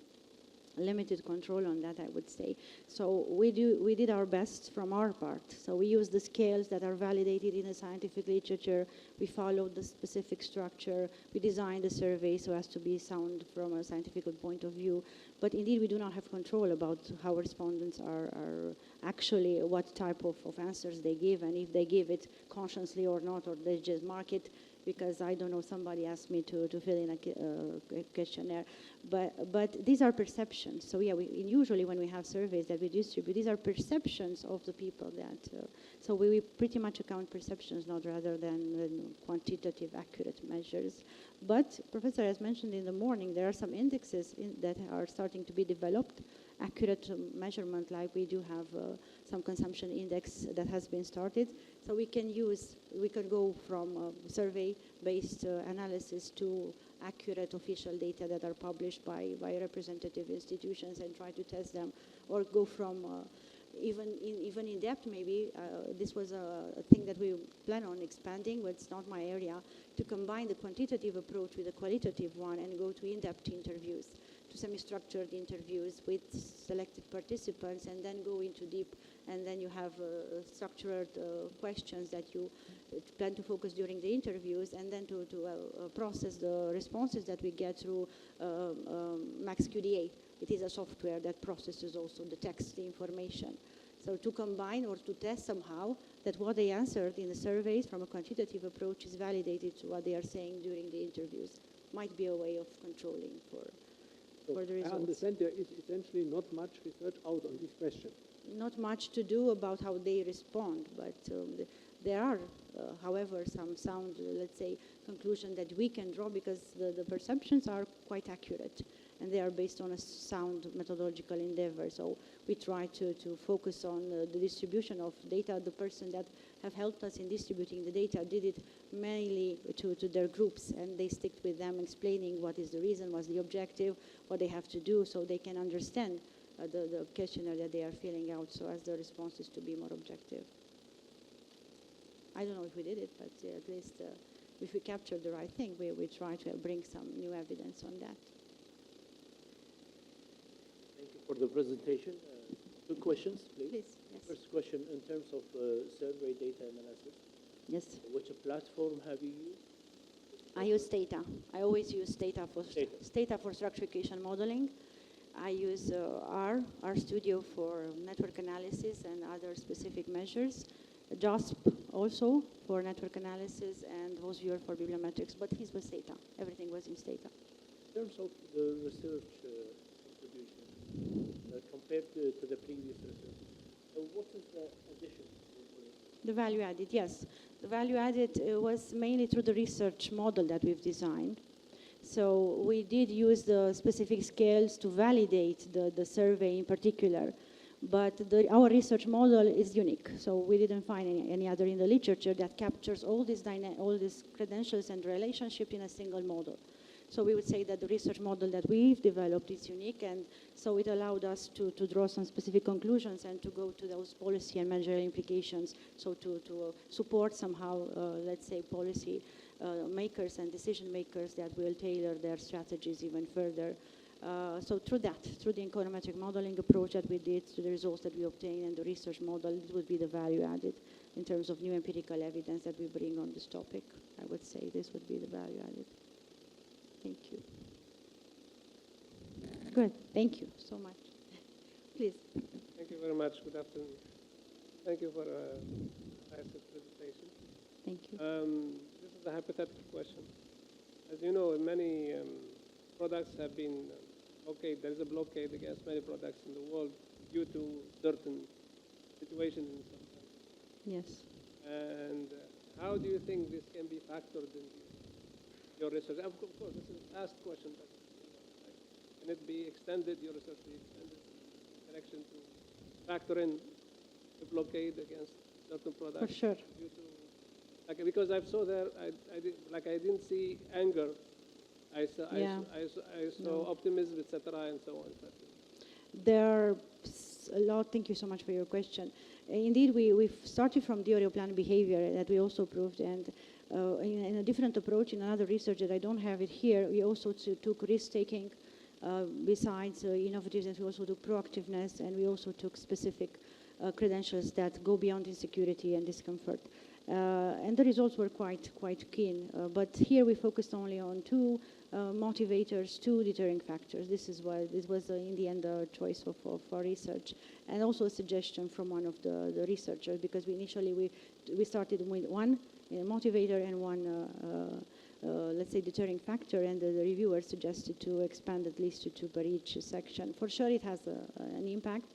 Speaker 3: Limited control on that, I would say. So we did our best from our part. So we used the scales that are validated in the scientific literature. We followed the specific structure. We designed the survey so as to be sound from a scientific point of view. But indeed, we do not have control about how respondents are actually, what type of answers they give, and if they give it consciously or not, or they just mark it. Because I don't know, somebody asked me to fill in a questionnaire, but these are perceptions. So yeah, usually when we have surveys that we distribute, these are perceptions of the people that. So we pretty much account perceptions, not rather than quantitative, accurate measures. But Professor has mentioned in the morning, there are some indexes that are starting to be developed, accurate measurement, like we do have some consumption index that has been started. So we can go from survey-based analysis to accurate official data that are published by representative institutions and try to test them, or go from even in depth maybe. This was a thing that we plan on expanding, but it's not my area, to combine the quantitative approach with the qualitative one and go to in-depth interviews, to semi-structured interviews with selected participants, and then go into deep, and then you have structured questions that you plan to focus during the interviews, and then to process the responses that we get through MaxQDA. It is a software that processes also the text, the information. So to combine or to test somehow that what they answered in the surveys from a quantitative approach is validated to what they are saying during the interviews might be a way of controlling for the results.
Speaker 5: I understand there is essentially not much research out on this question.
Speaker 3: Not much to do about how they respond, but there are, however, some sound, let's say, conclusion that we can draw, because the perceptions are quite accurate, and they are based on a sound methodological endeavor. So we try to focus on the distribution of data. The person that have helped us in distributing the data did it mainly to their groups, and they stick with them, explaining what is the reason, what's the objective, what they have to do, so they can understand the questionnaire that they are filling out, so as the response is to be more objective. I don't know if we did it, but at least if we captured the right thing, we try to bring some new evidence on that.
Speaker 6: Thank you for the presentation. Two questions, please.
Speaker 3: Please, yes.
Speaker 6: First question, in terms of survey data analysis,
Speaker 3: Yes.
Speaker 6: which platform have you used?
Speaker 3: I use Stata. I always use Stata for
Speaker 6: Stata.
Speaker 3: stratification modeling. I use R Studio for network analysis and other specific measures. JASP also for network analysis, and WosViewer for bibliometrics. But his was Stata. Everything was in Stata.
Speaker 6: In terms of the research contribution compared to the previous research, what is the addition?
Speaker 3: The value added, yes. The value added was mainly through the research model that we've designed. So we did use the specific scales to validate the survey in particular, but our research model is unique. So we didn't find any other in the literature that captures all these credentials and relationship in a single model. So we would say that the research model that we've developed is unique, and so it allowed us to draw some specific conclusions and to go to those policy and managerial implications, so to support somehow, let's say, policy makers and decision makers that will tailor their strategies even further. So through the econometric modeling approach that we did, to the results that we obtained and the research model, it would be the value added in terms of new empirical evidence that we bring on this topic. I would say this would be the value added. Thank you. Good. Thank you so much. Please.
Speaker 7: Thank you very much. Good afternoon. Thank you for a nice presentation.
Speaker 3: Thank you.
Speaker 7: This is a hypothetical question. As you know, many products have been blockade. There is a blockade against many products in the world due to certain situations in some countries.
Speaker 3: Yes.
Speaker 7: And how do you think this can be factored into your research? Of course, this is an asked question, but can it be extended, your research be extended in connection to factor in the blockade against certain products?
Speaker 3: For sure.
Speaker 7: Due to, because I saw there, I didn't see anger. I saw optimism, etc., and so on.
Speaker 3: There are a lot. Thank you so much for your question. Indeed, we've started from theory of planned behavior that we also proved, and in a different approach, in another research that I don't have it here, we also took risk-taking. Besides innovativeness, we also took proactiveness, and we also took specific credentials that go beyond insecurity and discomfort. And the results were quite keen. But here we focused only on two motivators, two deterring factors. This was in the end the choice of our research, and also a suggestion from one of the researchers, because initially we started with one motivator and one let's say deterring factor, and the reviewer suggested to expand at least to two per each section. For sure it has an impact.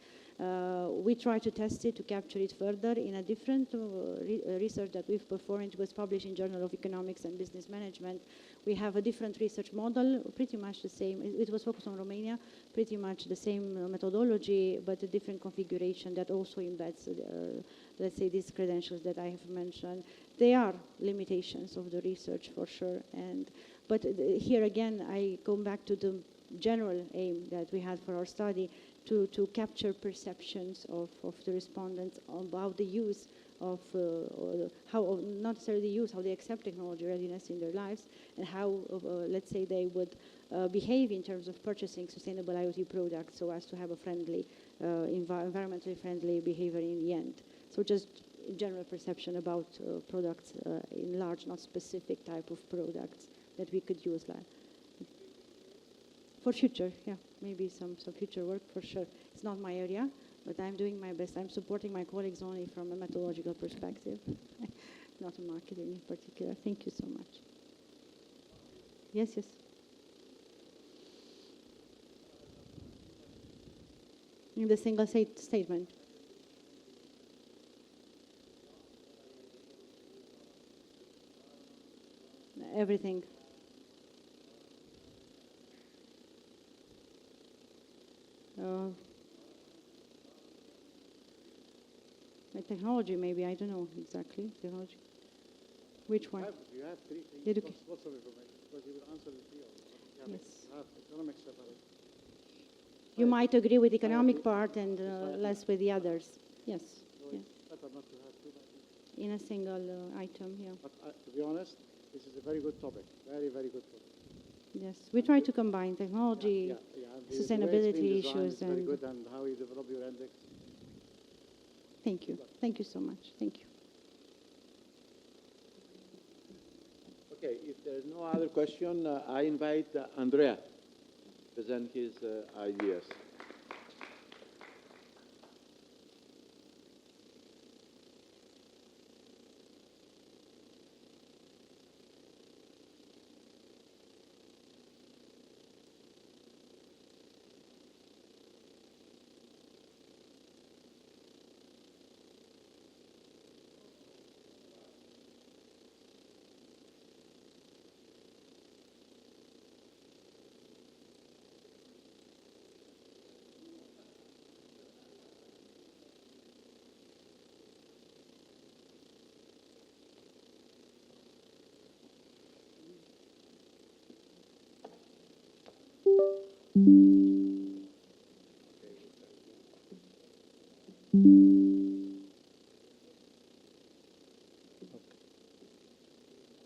Speaker 3: We try to test it, to capture it further in a different research that we've performed. It was published in Journal of Economics and Business Management. We have a different research model, pretty much the same. It was focused on Romania, pretty much the same methodology, but a different configuration that also embeds, let's say, these credentials that I have mentioned. They are limitations of the research for sure. But here again, I go back to the general aim that we had for our study, to capture perceptions of the respondents about the use of, how, not necessarily the use, how they accept technology readiness in their lives, and how, let's say, they would behave in terms of purchasing sustainable IoT products so as to have a friendly, environmentally friendly behavior in the end. So just general perception about products in large, not specific type of products that we could use. For future, yeah, maybe some future work for sure. It's not my area, but I'm doing my best. I'm supporting my colleagues only from a methodological perspective, not in marketing in particular. Thank you so much. Yes, yes. In the single statement. Everything. Technology, maybe, I don't know exactly. Technology. Which one?
Speaker 4: You have three things, lots of information, because you will answer the three of them.
Speaker 3: Yes.
Speaker 4: You have economics separate.
Speaker 3: You might agree with the economic part and less with the others. Yes.
Speaker 4: So
Speaker 3: Yeah.
Speaker 4: it's better not to have too much.
Speaker 3: in a single item. Yeah.
Speaker 4: But to be honest, this is a very good topic. Very, very good topic.
Speaker 3: Yes, we try to combine technology,
Speaker 4: The way it's been
Speaker 3: sustainability
Speaker 4: designed
Speaker 3: issues,
Speaker 4: is very
Speaker 3: and
Speaker 4: good, and how you develop your index.
Speaker 3: thank you. Thank you so much. Thank you.
Speaker 1: Okay, if there is no other question, I invite Andrea to present his ideas.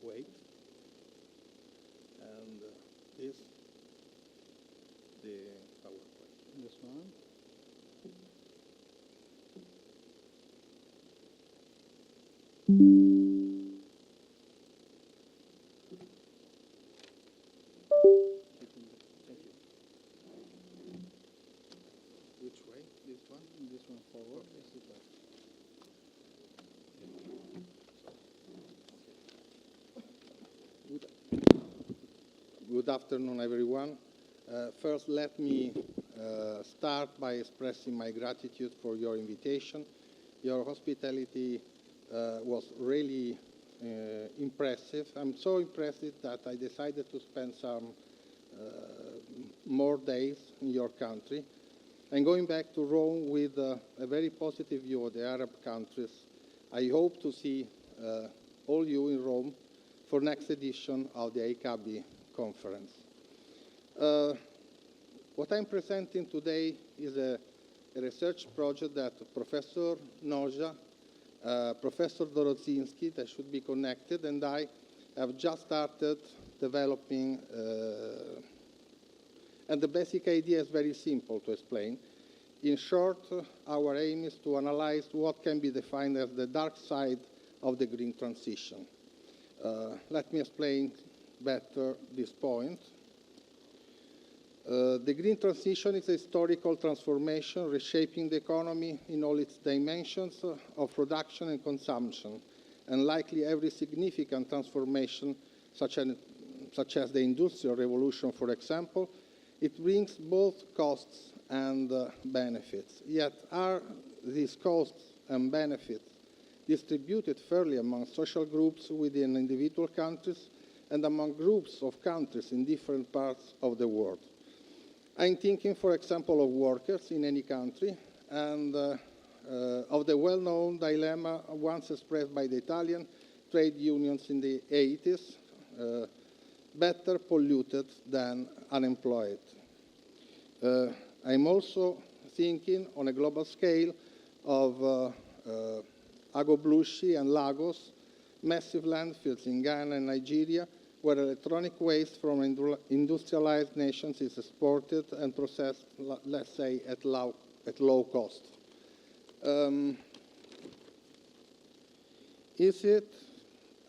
Speaker 8: Kuwait, and this, the PowerPoint. This one. Thank you. Which way? This one? This one forward? This is back. Good afternoon, everyone. First, let me start by expressing my gratitude for your invitation. Your hospitality was really impressive. I'm so impressed that I decided to spend some more days in your country. I'm going back to Rome with a very positive view of the Arab countries. I hope to see all you in Rome for next edition of the ICABE conference. What I'm presenting today is a research project that Professor Noja, Professor Dorozinski, that should be connected, and I have just started developing. And the basic idea is very simple to explain. In short, our aim is to analyze what can be defined as the dark side of the green transition. Let me explain better this point. The green transition is a historical transformation reshaping the economy in all its dimensions of production and consumption, and likely every significant transformation, such as the Industrial Revolution, for example, it brings both costs and benefits. Yet are these costs and benefits distributed fairly among social groups within individual countries and among groups of countries in different parts of the world? I'm thinking, for example, of workers in any country and of the well-known dilemma once expressed by the Italian trade unions in the 80s, better polluted than unemployed. I'm also thinking on a global scale of Agoblushi and Lagos, massive landfills in Ghana and Nigeria, where electronic waste from industrialized nations is exported and processed, let's say, at low cost. Is it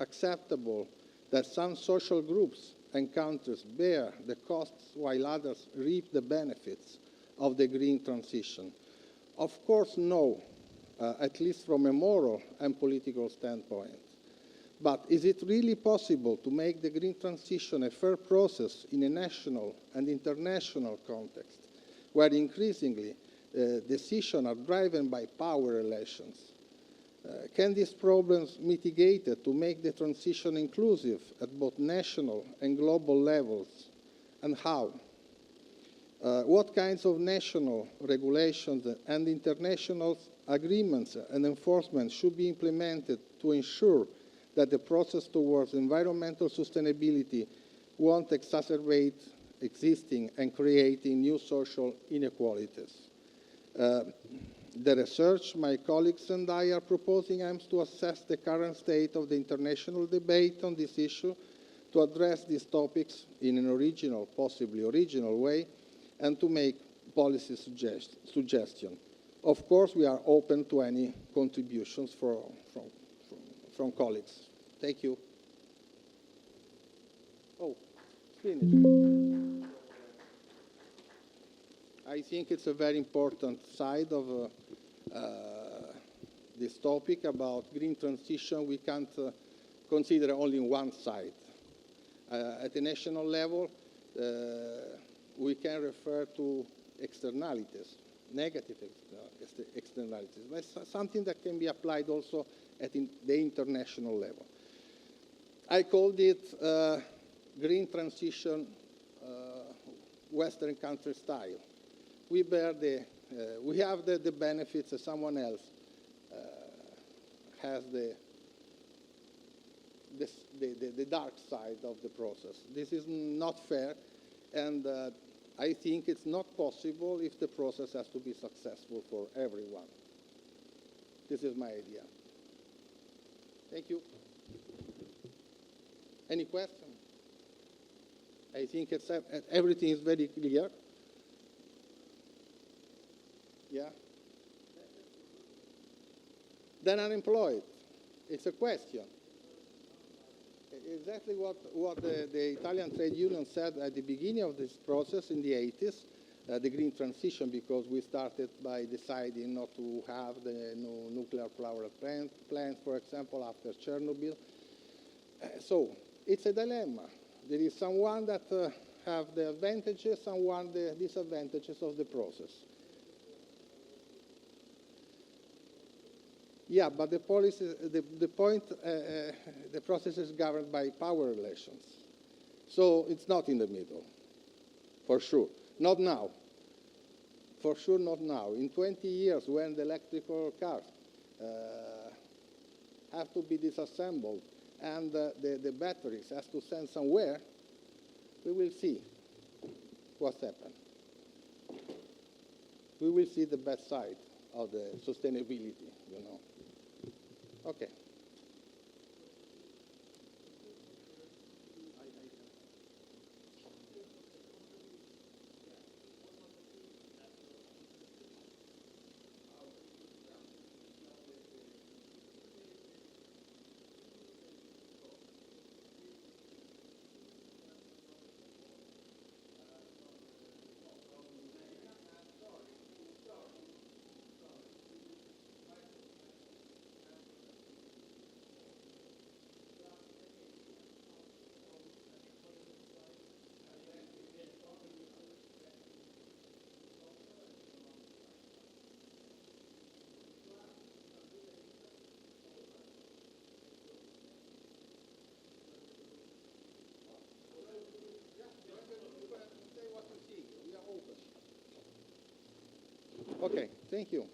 Speaker 8: acceptable that some social groups and countries bear the costs while others reap the benefits of the green transition? Of course, no, at least from a moral and political standpoint. But is it really possible to make the green transition a fair process in a national and international context, where increasingly decisions are driven by power relations? Can these problems be mitigated to make the transition inclusive at both national and global levels, and how? What kinds of national regulations and international agreements and enforcement should be implemented to ensure that the process towards environmental sustainability won't exacerbate existing and creating new social inequalities? The research my colleagues and I are proposing aims to assess the current state of the international debate on this issue, to address these topics in an original, possibly original way, and to make policy suggestions. Of course, we are open to any contributions from colleagues. Thank you. Oh, finished. I think it's a very important side of this topic about green transition. We can't consider only one side. At the national level, we can refer to externalities, negative externalities, but something that can be applied also at the international level. I called it green transition Western country style. We have the benefits that someone else has the dark side of the process. This is not fair, and I think it's not possible if the process has to be successful for everyone. This is my idea. Thank you. Any question? I think everything is very clear. Yeah? Then unemployed. It's a question. Exactly what the Italian trade union said at the beginning of this process in the 80s, the green transition, because we started by deciding not to have the nuclear power plant, for example, after Chernobyl. So it's a dilemma. There is someone that have the advantages, someone the disadvantages of the process. Yeah, but the policy, the process is governed by power relations. So it's not in the middle, for sure. Not now. For sure, not now. In 20 years, when the electrical cars have to be disassembled and the batteries have to send somewhere, we will see what's happened. We will see the bad side of the sustainability, you know. Okay. Okay, thank you.